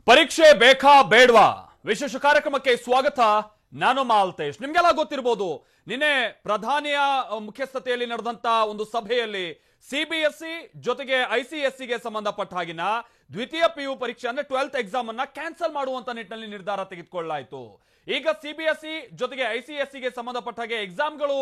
ಪರೀಕ್ಷೆ ಬೇಕಾ ಬೇಡ್ವಾ ವಿಶೇಷ ಕಾರ್ಯಕ್ರಮಕ್ಕೆ ಸ್ವಾಗತ. ನಾನು ಮಾಲ್ತೇಶ್. ನಿಮ್ಗೆಲ್ಲ ಗೊತ್ತಿರಬಹುದು, ನಿನ್ನೆ ಪ್ರಧಾನಿಯ ಮುಖ್ಯಸ್ಥತೆಯಲ್ಲಿ ನಡೆದಂತ ಒಂದು ಸಭೆಯಲ್ಲಿ ಸಿಬಿಎಸ್ಇ ಜೊತೆಗೆ ಐಸಿಎಸ್ಸಿಗೆ ಸಂಬಂಧಪಟ್ಟ ಹಾಗಿನ ದ್ವಿತೀಯ ಪಿಯು ಪರೀಕ್ಷೆ ಅಂದ್ರೆ 12th ಎಕ್ಸಾಮ್ ಅನ್ನ ಕ್ಯಾನ್ಸಲ್ ಮಾಡುವಂತ ನಿಟ್ಟಿನಲ್ಲಿ ನಿರ್ಧಾರ ತೆಗೆದುಕೊಳ್ಳಲಾಯಿತು. ಈಗ ಸಿಬಿಎಸ್ಇ ಜೊತೆಗೆ ಐಸಿಎಸ್ಸಿಗೆ ಸಂಬಂಧಪಟ್ಟ ಹಾಗೆ ಎಕ್ಸಾಮ್ಗಳು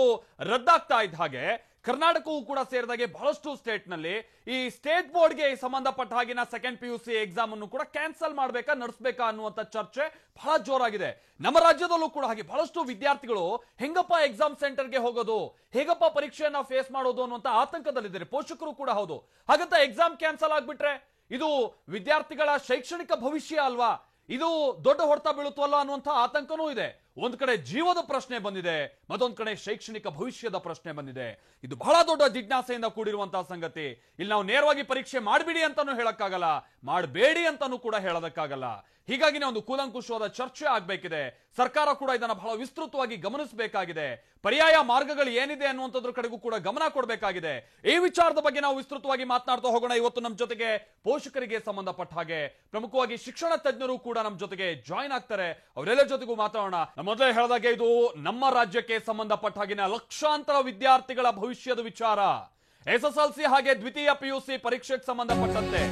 ರದ್ದಾಗ್ತಾ ಇದ್ದ ಹಾಗೆ ಕರ್ನಾಟಕವೂ ಕೂಡ ಸೇರಿದಾಗೆ ಬಹಳಷ್ಟು ಸ್ಟೇಟ್ ನಲ್ಲಿ ಈ ಸ್ಟೇಟ್ ಬೋರ್ಡ್ಗೆ ಸಂಬಂಧಪಟ್ಟ ಹಾಗಿನ ಸೆಕೆಂಡ್ ಪಿಯುಸಿ ಎಕ್ಸಾಮ್ ಅನ್ನು ಕೂಡ ಕ್ಯಾನ್ಸಲ್ ಮಾಡ್ಬೇಕಾ ನಡೆಸಬೇಕಾ ಅನ್ನುವಂತ ಚರ್ಚೆ ಬಹಳ ಜೋರಾಗಿದೆ. ನಮ್ಮ ರಾಜ್ಯದಲ್ಲೂ ಕೂಡ ಹಾಗೆ ಬಹಳಷ್ಟು ವಿದ್ಯಾರ್ಥಿಗಳು ಹೆಂಗಪ್ಪ ಎಕ್ಸಾಮ್ ಸೆಂಟರ್ಗೆ ಹೋಗೋದು, ಹೇಗಪ್ಪ ಪರೀಕ್ಷೆಯನ್ನ ಫೇಸ್ ಮಾಡೋದು ಅನ್ನುವಂತ ಆತಂಕದಲ್ಲಿದ್ದಾರೆ. ಪೋಷಕರು ಕೂಡ ಹೌದು. ಹಾಗಂತ ಎಕ್ಸಾಮ್ ಕ್ಯಾನ್ಸಲ್ ಆಗ್ಬಿಟ್ರೆ ಇದು ವಿದ್ಯಾರ್ಥಿಗಳ ಶೈಕ್ಷಣಿಕ ಭವಿಷ್ಯ ಅಲ್ವಾ, ಇದು ದೊಡ್ಡ ಹೊಡೆತ ಬೀಳುತ್ತವಲ್ಲ ಅನ್ನುವಂಥ ಆತಂಕನೂ ಇದೆ. ಒಂದ್ ಕಡೆ ಜೀವದ ಪ್ರಶ್ನೆ ಬಂದಿದೆ, ಮತ್ತೊಂದ್ ಕಡೆ ಶೈಕ್ಷಣಿಕ ಭವಿಷ್ಯದ ಪ್ರಶ್ನೆ ಬಂದಿದೆ. ಇದು ಬಹಳ ದೊಡ್ಡ ಜಿಜ್ಞಾಸೆಯಿಂದ ಕೂಡಿರುವಂತಹ ಸಂಗತಿ. ಇಲ್ಲಿ ನಾವು ನೇರವಾಗಿ ಪರೀಕ್ಷೆ ಮಾಡ್ಬಿಡಿ ಅಂತಾನು ಹೇಳಕ್ಕಾಗಲ್ಲ, ಮಾಡಬೇಡಿ ಅಂತಾನು ಕೂಡ ಹೇಳೋದಕ್ಕಾಗಲ್ಲ. ಹೀಗಾಗಿನೇ ಒಂದು ಕೂಲಂಕುಷವಾದ ಚರ್ಚೆ ಆಗ್ಬೇಕಿದೆ. ಸರ್ಕಾರ ಕೂಡ ಇದನ್ನ ಬಹಳ ವಿಸ್ತೃತವಾಗಿ ಗಮನಿಸಬೇಕಾಗಿದೆ. ಪರ್ಯಾಯ ಮಾರ್ಗಗಳು ಏನಿದೆ ಅನ್ನುವಂಥದ್ರ ಕಡೆಗೂ ಕೂಡ ಗಮನ ಕೊಡಬೇಕಾಗಿದೆ. ಈ ವಿಚಾರದ ಬಗ್ಗೆ ನಾವು ವಿಸ್ತೃತವಾಗಿ ಮಾತನಾಡ್ತಾ ಹೋಗೋಣ. ಇವತ್ತು ನಮ್ಮ ಜೊತೆಗೆ ಪೋಷಕರಿಗೆ ಸಂಬಂಧಪಟ್ಟ ಹಾಗೆ ಪ್ರಮುಖವಾಗಿ ಶಿಕ್ಷಣ ತಜ್ಞರು ಕೂಡ ನಮ್ಮ ಜೊತೆಗೆ ಜಾಯಿನ್ ಆಗ್ತಾರೆ. ಅವರೆಲ್ಲ ಜೊತೆಗೂ ಮಾತಾಡೋಣ. ಮೊದಲೇ ಹೇಳಿದಾಗೆ ಇದು ನಮ್ಮ ರಾಜ್ಯಕ್ಕೆ ಸಂಬಂಧಪಟ್ಟ ಹಾಗಿನ ಲಕ್ಷಾಂತರ ವಿದ್ಯಾರ್ಥಿಗಳ ಭವಿಷ್ಯದ ವಿಚಾರ. SSLC ಹಾಗೆ ದ್ವಿತೀಯ ಪಿಯುಸಿ ಪರೀಕ್ಷೆಗೆ ಸಂಬಂಧಪಟ್ಟಂತೆ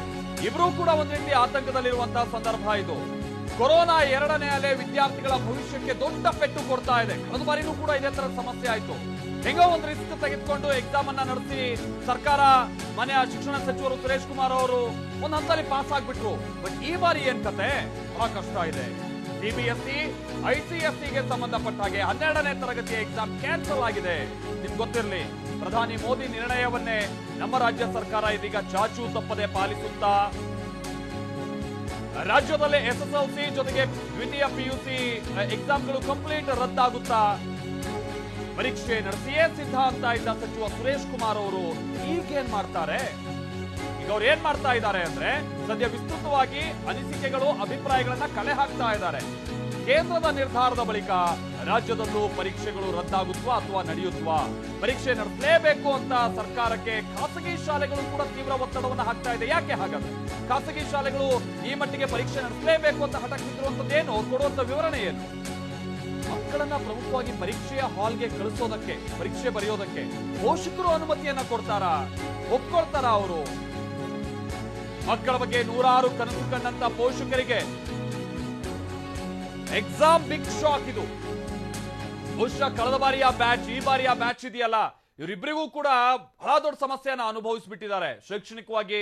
ಇಬ್ರು ಕೂಡ ಒಂದ್ ರೀತಿ ಆತಂಕದಲ್ಲಿರುವಂತಹ ಸಂದರ್ಭ ಇದು. ಕೊರೋನಾ ಎರಡನೇ ಅಲೆ ವಿದ್ಯಾರ್ಥಿಗಳ ಭವಿಷ್ಯಕ್ಕೆ ದೊಡ್ಡ ಪೆಟ್ಟು ಕೊಡ್ತಾ ಇದೆ. ಕಳೆದ ಬಾರಿನೂ ಕೂಡ ಇದೇ ತರ ಸಮಸ್ಯೆ ಆಯ್ತು. ಹೆಂಗೋ ಒಂದು ರಿಸ್ಕ್ ತೆಗೆದುಕೊಂಡು ಎಕ್ಸಾಮ್ ಅನ್ನ ನಡೆಸಿ ಸರ್ಕಾರ, ಮನೆಯ ಶಿಕ್ಷಣ ಸಚಿವರು ಸುರೇಶ್ ಕುಮಾರ್ ಅವರು ಒಂದ್ ಹಂತದಲ್ಲಿ ಪಾಸ್ ಆಗ್ಬಿಟ್ರು. ಬಟ್ ಈ ಬಾರಿ ಏನ್ ಕತೆ, ಬಹಳ ಕಷ್ಟ ಇದೆ. ಸಿಬಿಎಸ್ಇ ಐಸಿಎಸ್ಸಿಗೆ ಸಂಬಂಧಪಟ್ಟ ಹಾಗೆ 12ನೇ ತರಗತಿಯ ಎಕ್ಸಾಮ್ ಕ್ಯಾನ್ಸಲ್ ಆಗಿದೆ. ನಿಮ್ಗೆ ಗೊತ್ತಿರಲಿ, ಪ್ರಧಾನಿ ಮೋದಿ ನಿರ್ಣಯವನ್ನೇ ನಮ್ಮ ರಾಜ್ಯ ಸರ್ಕಾರ ಇದೀಗ ಚಾಚೂ ತಪ್ಪದೆ ಪಾಲಿಸುತ್ತಾ ರಾಜ್ಯದಲ್ಲಿ SSLC ಜೊತೆಗೆ ದ್ವಿತೀಯ ಪಿಯುಸಿ ಎಕ್ಸಾಮ್ಗಳು ಕಂಪ್ಲೀಟ್ ರದ್ದಾಗುತ್ತಾ ಪರೀಕ್ಷೆ ನಡೆಸಿಯೇ ಸಿದ್ಧ ಅಂತ ಇದ್ದ ಸಚಿವ ಸುರೇಶ್ ಕುಮಾರ್ ಅವರು ಈಗೇನ್ ಮಾಡ್ತಾರೆ? ಈಗ ಅವ್ರು ಏನ್ ಮಾಡ್ತಾ ಇದ್ದಾರೆ ಅಂದ್ರೆ ಸದ್ಯ ವಿಸ್ತೃತವಾಗಿ ಅನಿಸಿಕೆಗಳು, ಅಭಿಪ್ರಾಯಗಳನ್ನ ಕಲೆ ಹಾಕ್ತಾ ಇದ್ದಾರೆ. ಕೇಂದ್ರದ ನಿರ್ಧಾರದ ಬಳಿಕ ರಾಜ್ಯದಲ್ಲೂ ಪರೀಕ್ಷೆಗಳು ರದ್ದಾಗುತ್ತವಾ ಅಥವಾ ನಡೆಯುತ್ತವಾ, ಪರೀಕ್ಷೆ ನಡೆಸಲೇಬೇಕು ಅಂತ ಸರ್ಕಾರಕ್ಕೆ ಖಾಸಗಿ ಶಾಲೆಗಳು ಕೂಡ ತೀವ್ರ ಒತ್ತಡವನ್ನು ಹಾಕ್ತಾ ಇದೆ. ಯಾಕೆ ಹಾಗಾದ್ರೆ ಖಾಸಗಿ ಶಾಲೆಗಳು ಈ ಮಟ್ಟಿಗೆ ಪರೀಕ್ಷೆ ನಡೆಸಲೇಬೇಕು ಅಂತ ಹಠಕ್ಕಿರುವಂತದ್ದೇನು, ಅವ್ರು ಕೊಡುವಂತ ವಿವರಣೆ ಏನು? ಮಕ್ಕಳನ್ನ ಪ್ರಮುಖವಾಗಿ ಪರೀಕ್ಷೆಯ ಹಾಲ್ಗೆ ಕಳಿಸೋದಕ್ಕೆ, ಪರೀಕ್ಷೆ ಬರೆಯೋದಕ್ಕೆ ಪೋಷಕರು ಅನುಮತಿಯನ್ನ ಕೊಡ್ತಾರಾ, ಒಪ್ಕೊಳ್ತಾರ? ಅವರು ಮಕ್ಕಳ ಬಗ್ಗೆ ನೂರಾರು ಕನಸು ಕಂಡಂತ ಪೋಷಕರಿಗೆ ಎಕ್ಸಾಮ್ ಬಿಗ್ ಶಾಕ್ ಇದು. ಬಹುಶಃ ಕಳೆದ ಬಾರಿಯ ಬ್ಯಾಚ್, ಈ ಬಾರಿಯ ಬ್ಯಾಚ್ ಇದೆಯಲ್ಲ, ಇವರಿಬ್ಬರಿಗೂ ಕೂಡ ಬಹಳ ದೊಡ್ಡ ಸಮಸ್ಯೆಯನ್ನ ಅನುಭವಿಸ್ಬಿಟ್ಟಿದ್ದಾರೆ ಶೈಕ್ಷಣಿಕವಾಗಿ.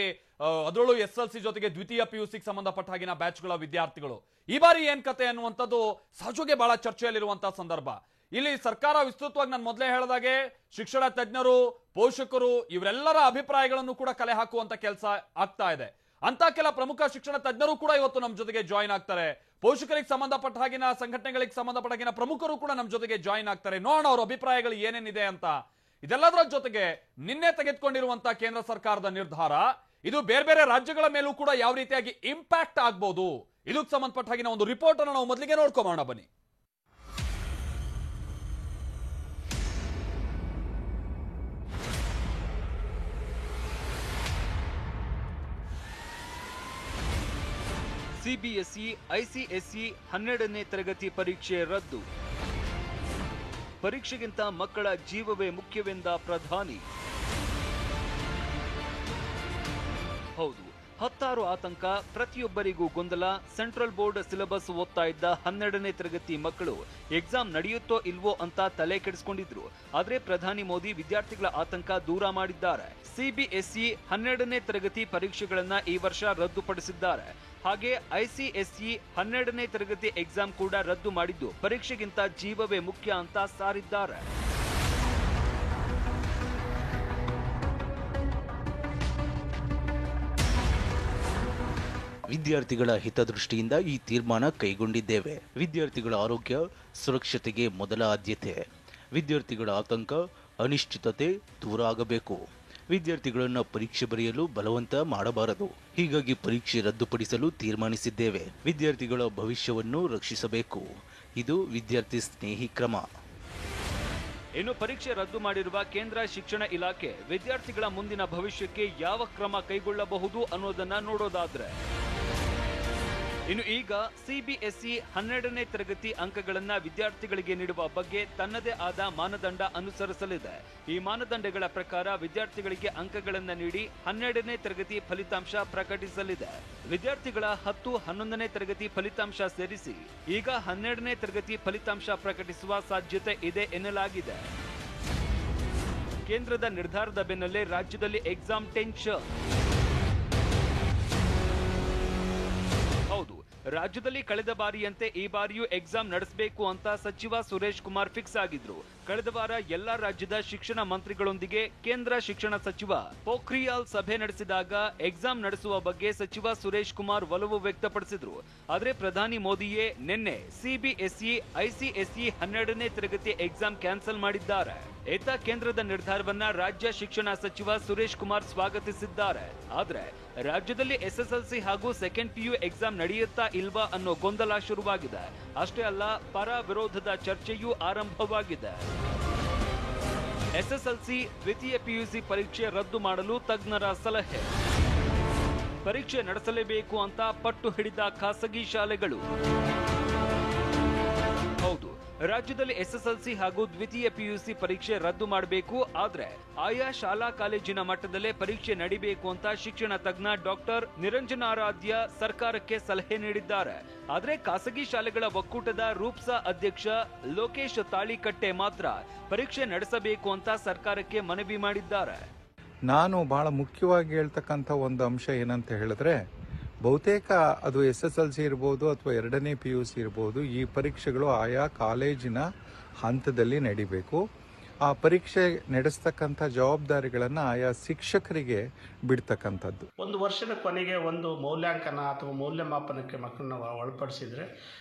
ಅದರಲ್ಲೂ SSLC ಜೊತೆಗೆ ದ್ವಿತೀಯ ಪಿಯುಸಿಗೆ ಸಂಬಂಧಪಟ್ಟ ಹಾಗಿನ ಬ್ಯಾಚ್ಗಳ ವಿದ್ಯಾರ್ಥಿಗಳು. ಈ ಬಾರಿ ಏನ್ ಕತೆ ಅನ್ನುವಂಥದ್ದು ಸಹಜವಾಗಿ ಬಹಳ ಚರ್ಚೆಯಲ್ಲಿರುವಂತಹ ಸಂದರ್ಭ. ಇಲ್ಲಿ ಸರ್ಕಾರ ವಿಸ್ತೃತವಾಗಿ ನಾನು ಮೊದಲೇ ಹೇಳಿದಾಗೆ ಶಿಕ್ಷಣ ತಜ್ಞರು, ಪೋಷಕರು ಇವರೆಲ್ಲರ ಅಭಿಪ್ರಾಯಗಳನ್ನು ಕೂಡ ಕಲೆ ಹಾಕುವಂತ ಕೆಲಸ ಆಗ್ತಾ ಇದೆ. ಅಂತ ಕೆಲ ಪ್ರಮುಖ ಶಿಕ್ಷಣ ತಜ್ಞರು ಕೂಡ ಇವತ್ತು ನಮ್ಮ ಜೊತೆಗೆ ಜಾಯಿನ್ ಆಗ್ತಾರೆ. ಪೋಷಕರಿಗೆ ಸಂಬಂಧಪಟ್ಟ ಹಾಗಿನ ಸಂಘಟನೆಗಳಿಗೆ ಸಂಬಂಧಪಟ್ಟ ಹಾಗಿನ ಪ್ರಮುಖರು ಕೂಡ ನಮ್ಮ ಜೊತೆಗೆ ಜಾಯಿನ್ ಆಗ್ತಾರೆ. ನೋಡೋಣ ಅವ್ರ ಅಭಿಪ್ರಾಯಗಳು ಏನೇನಿದೆ ಅಂತ. ಇದೆಲ್ಲದರ ಜೊತೆಗೆ ನಿನ್ನೆ ತೆಗೆದುಕೊಂಡಿರುವಂತಹ ಕೇಂದ್ರ ಸರ್ಕಾರದ ನಿರ್ಧಾರ, ಇದು ಬೇರೆ ಬೇರೆ ರಾಜ್ಯಗಳ ಮೇಲೂ ಕೂಡ ಯಾವ ರೀತಿಯಾಗಿ ಇಂಪ್ಯಾಕ್ಟ್ ಆಗ್ಬಹುದು, ಇದಕ್ಕೆ ಸಂಬಂಧಪಟ್ಟ ಹಾಗಿನ ಒಂದು ರಿಪೋರ್ಟ್ ಅನ್ನು ನಾವು ಮೊದಲಿಗೆ ನೋಡ್ಕೊಂಬೋಣ ಬನ್ನಿ. ಸಿಬಿಎಸ್ಇ ಐಸಿಎಸ್ಇ 12ನೇ ತರಗತಿ ಪರೀಕ್ಷೆ ರದ್ದು. ಪರೀಕ್ಷೆಗಿಂತ ಮಕ್ಕಳ ಜೀವವೇ ಮುಖ್ಯವೆಂದ ಪ್ರಧಾನಿ. ಹೌದು, ಹತ್ತಾರು ಆತಂಕ, ಪ್ರತಿಯೊಬ್ಬರಿಗೂ ಗೊಂದಲ. ಸೆಂಟ್ರಲ್ ಬೋರ್ಡ್ ಸಿಲೆಬಸ್ ಓದ್ತಾ ಇದ್ದ 12ನೇ ತರಗತಿ ಮಕ್ಕಳು ಎಕ್ಸಾಮ್ ನಡೆಯುತ್ತೋ ಇಲ್ವೋ ಅಂತ ತಲೆ ಕೆಡಿಸ್ಕೊಂಡಿದ್ರು. ಆದ್ರೆ ಪ್ರಧಾನಿ ಮೋದಿ ವಿದ್ಯಾರ್ಥಿಗಳ ಆತಂಕ ದೂರ ಮಾಡಿದ್ದಾರೆ. ಸಿಬಿಎಸ್ಇ 12ನೇ ತರಗತಿ ಪರೀಕ್ಷೆಗಳನ್ನ ಈ ವರ್ಷ ರದ್ದುಪಡಿಸಿದ್ದಾರೆ. ಹಾಗೆ ಐಸಿಎಸ್ಇ 12ನೇ ತರಗತಿ ಎಕ್ಸಾಮ್ ಕೂಡ ರದ್ದು ಮಾಡಿದ್ದು ಪರೀಕ್ಷೆಗಿಂತ ಜೀವವೇ ಮುಖ್ಯ ಅಂತ ಸಾರಿದ್ದಾರೆ. ವಿದ್ಯಾರ್ಥಿಗಳ ಹಿತದೃಷ್ಟಿಯಿಂದ ಈ ತೀರ್ಮಾನ ಕೈಗೊಂಡಿದ್ದೇವೆ. ವಿದ್ಯಾರ್ಥಿಗಳ ಆರೋಗ್ಯ, ಸುರಕ್ಷತೆಗೆ ಮೊದಲ ಆದ್ಯತೆ. ವಿದ್ಯಾರ್ಥಿಗಳ ಆತಂಕ, ಅನಿಶ್ಚಿತತೆ ದೂರ ಆಗಬೇಕು. ವಿದ್ಯಾರ್ಥಿಗಳನ್ನು ಪರೀಕ್ಷೆ ಬರೆಯಲು ಬಲವಂತ ಮಾಡಬಾರದು. ಹೀಗಾಗಿ ಪರೀಕ್ಷೆ ರದ್ದುಪಡಿಸಲು ತೀರ್ಮಾನಿಸಿದ್ದೇವೆ. ವಿದ್ಯಾರ್ಥಿಗಳ ಭವಿಷ್ಯವನ್ನು ರಕ್ಷಿಸಬೇಕು. ಇದು ವಿದ್ಯಾರ್ಥಿ ಸ್ನೇಹಿ ಕ್ರಮ. ಇನ್ನು ಪರೀಕ್ಷೆ ರದ್ದು ಮಾಡಿರುವ ಕೇಂದ್ರ ಶಿಕ್ಷಣ ಇಲಾಖೆ ವಿದ್ಯಾರ್ಥಿಗಳ ಮುಂದಿನ ಭವಿಷ್ಯಕ್ಕೆ ಯಾವ ಕ್ರಮ ಕೈಗೊಳ್ಳಬಹುದು ಅನ್ನೋದನ್ನ ನೋಡೋದಾದ್ರೆ ಇನ್ನು ಈಗ ಸಿಬಿಎಸ್ಇ 12ನೇ ತರಗತಿ ಅಂಕಗಳನ್ನ ವಿದ್ಯಾರ್ಥಿಗಳಿಗೆ ನೀಡುವ ಬಗ್ಗೆ ತನ್ನದೇ ಆದ ಮಾನದಂಡ ಅನುಸರಿಸಲಿದೆ. ಈ ಮಾನದಂಡಗಳ ಪ್ರಕಾರ ವಿದ್ಯಾರ್ಥಿಗಳಿಗೆ ಅಂಕಗಳನ್ನ ನೀಡಿ 12ನೇ ತರಗತಿ ಫಲಿತಾಂಶ ಪ್ರಕಟಿಸಲಿದೆ. ವಿದ್ಯಾರ್ಥಿಗಳ 10, 11ನೇ ತರಗತಿ ಫಲಿತಾಂಶ ಸೇರಿಸಿ ಈಗ 12ನೇ ತರಗತಿ ಫಲಿತಾಂಶ ಪ್ರಕಟಿಸುವ ಸಾಧ್ಯತೆ ಇದೆ ಎನ್ನಲಾಗಿದೆ. ಕೇಂದ್ರದ ನಿರ್ಧಾರದ ಬೆನ್ನಲ್ಲೇ ರಾಜ್ಯದಲ್ಲಿ ಎಕ್ಸಾಮ್ ಟೆನ್ಷನ್. ಹೌದು, ರಾಜ್ಯದಲ್ಲಿ ಕಳೆದ ಬಾರಿಯಂತೆ ಈ ಬಾರಿಯೂ ಎಕ್ಸಾಮ್ ನಡೆಸಬೇಕು ಅಂತ ಸಚಿವ ಸುರೇಶ್ ಕುಮಾರ್ ಫಿಕ್ಸ್ ಆಗಿದ್ರು. ಕಳೆದ ವಾರ ಎಲ್ಲಾ ರಾಜ್ಯದ ಶಿಕ್ಷಣ ಮಂತ್ರಿಗಳೊಂದಿಗೆ ಕೇಂದ್ರ ಶಿಕ್ಷಣ ಸಚಿವ ಪೋಖ್ರಿಯಾಲ್ ಸಭೆ ನಡೆಸಿದಾಗ ಎಕ್ಸಾಮ್ ನಡೆಸುವ ಬಗ್ಗೆ ಸಚಿವ ಸುರೇಶ್ ಕುಮಾರ್ ಒಲವು ವ್ಯಕ್ತಪಡಿಸಿದ್ರು. ಆದ್ರೆ ಪ್ರಧಾನಿ ಮೋದಿಯೇ ನಿನ್ನೆ ಸಿಬಿಎಸ್ಇ, ಐಸಿಎಸ್ಇ 12ನೇ ತರಗತಿ ಎಕ್ಸಾಮ್ ಕ್ಯಾನ್ಸಲ್ ಮಾಡಿದ್ದಾರೆ. ಏತ ಕೇಂದ್ರದ ನಿರ್ಧಾರವನ್ನ ರಾಜ್ಯ ಶಿಕ್ಷಣ ಸಚಿವ ಸುರೇಶ್ ಕುಮಾರ್ ಸ್ವಾಗತಿಸಿದ್ದಾರೆ. ಆದ್ರೆ ರಾಜ್ಯದಲ್ಲಿ ಎಸ್ಎಸ್ಎಲ್ಸಿ ಹಾಗೂ ಸೆಕೆಂಡ್ ಪಿಯು ಎಕ್ಸಾಮ್ ನಡೆಯುತ್ತಾ ಇಲ್ವಾ ಅನ್ನೋ ಗೊಂದಲ ಶುರುವಾಗಿದೆ. ಅಷ್ಟೇ ಅಲ್ಲ, ಪರ ವಿರೋಧದ ಚರ್ಚೆಯೂ ಆರಂಭವಾಗಿದೆ. ಎಸ್ಎಸ್ಎಲ್ಸಿ ದ್ವಿತೀಯ ಪಿಯುಸಿ ಪರೀಕ್ಷೆ ರದ್ದು ಮಾಡಲು ತಜ್ಞರ ಸಲಹೆ. ಪರೀಕ್ಷೆ ನಡೆಸಲೇಬೇಕು ಅಂತ ಪಟ್ಟು ಹಿಡಿದ ಖಾಸಗಿ ಶಾಲೆಗಳು. ಹೌದು, ರಾಜ್ಯದಲ್ಲಿ ಎಸ್ಎಸ್ಎಲ್ಸಿ ಹಾಗೂ ದ್ವಿತೀಯ ಪಿಯುಸಿ ಪರೀಕ್ಷೆ ರದ್ದು ಮಾಡಬೇಕು. ಆದ್ರೆ ಆಯಾ ಶಾಲಾ ಕಾಲೇಜಿನ ಮಟ್ಟದಲ್ಲೇ ಪರೀಕ್ಷೆ ನಡೀಬೇಕು ಅಂತ ಶಿಕ್ಷಣ ತಜ್ಞ ಡಾಕ್ಟರ್ ನಿರಂಜನಾರಾಧ್ಯ ಸರ್ಕಾರಕ್ಕೆ ಸಲಹೆ ನೀಡಿದ್ದಾರೆ. ಆದ್ರೆ ಖಾಸಗಿ ಶಾಲೆಗಳ ಒಕ್ಕೂಟದ ರೂಪ್ಸಾ ಅಧ್ಯಕ್ಷ ಲೋಕೇಶ್ ತಾಳಿಕಟ್ಟೆ ಮಾತ್ರ ಪರೀಕ್ಷೆ ನಡೆಸಬೇಕು ಅಂತ ಸರ್ಕಾರಕ್ಕೆ ಮನವಿ ಮಾಡಿದ್ದಾರೆ. ನಾನು ಬಹಳ ಮುಖ್ಯವಾಗಿ ಹೇಳ್ತಕ್ಕಂಥ ಒಂದು ಅಂಶ ಏನಂತ ಹೇಳಿದ್ರೆ, ಬಹುತೇಕ ಅದು SSLC ಇರ್ಬೋದು ಅಥವಾ 2ನೇ PUC ಇರ್ಬೋದು, ಈ ಪರೀಕ್ಷೆಗಳು ಆಯಾ ಕಾಲೇಜಿನ ಹಂತದಲ್ಲಿ ನಡಿಬೇಕು. ಆ ಪರೀಕ್ಷೆ ನಡೆಸ್ತಕ್ಕಂಥ ಜವಾಬ್ದಾರಿಗಳನ್ನು ಆಯಾ ಶಿಕ್ಷಕರಿಗೆ ಬಿಡ್ತಕ್ಕಂಥದ್ದು. ಒಂದು ವರ್ಷದ ಕೊನೆಗೆ ಒಂದು ಮೌಲ್ಯಾಂಕನ ಅಥವಾ ಮೌಲ್ಯಮಾಪನಕ್ಕೆ ಮಕ್ಕಳನ್ನ ಒಳಪಡಿಸಿದರೆ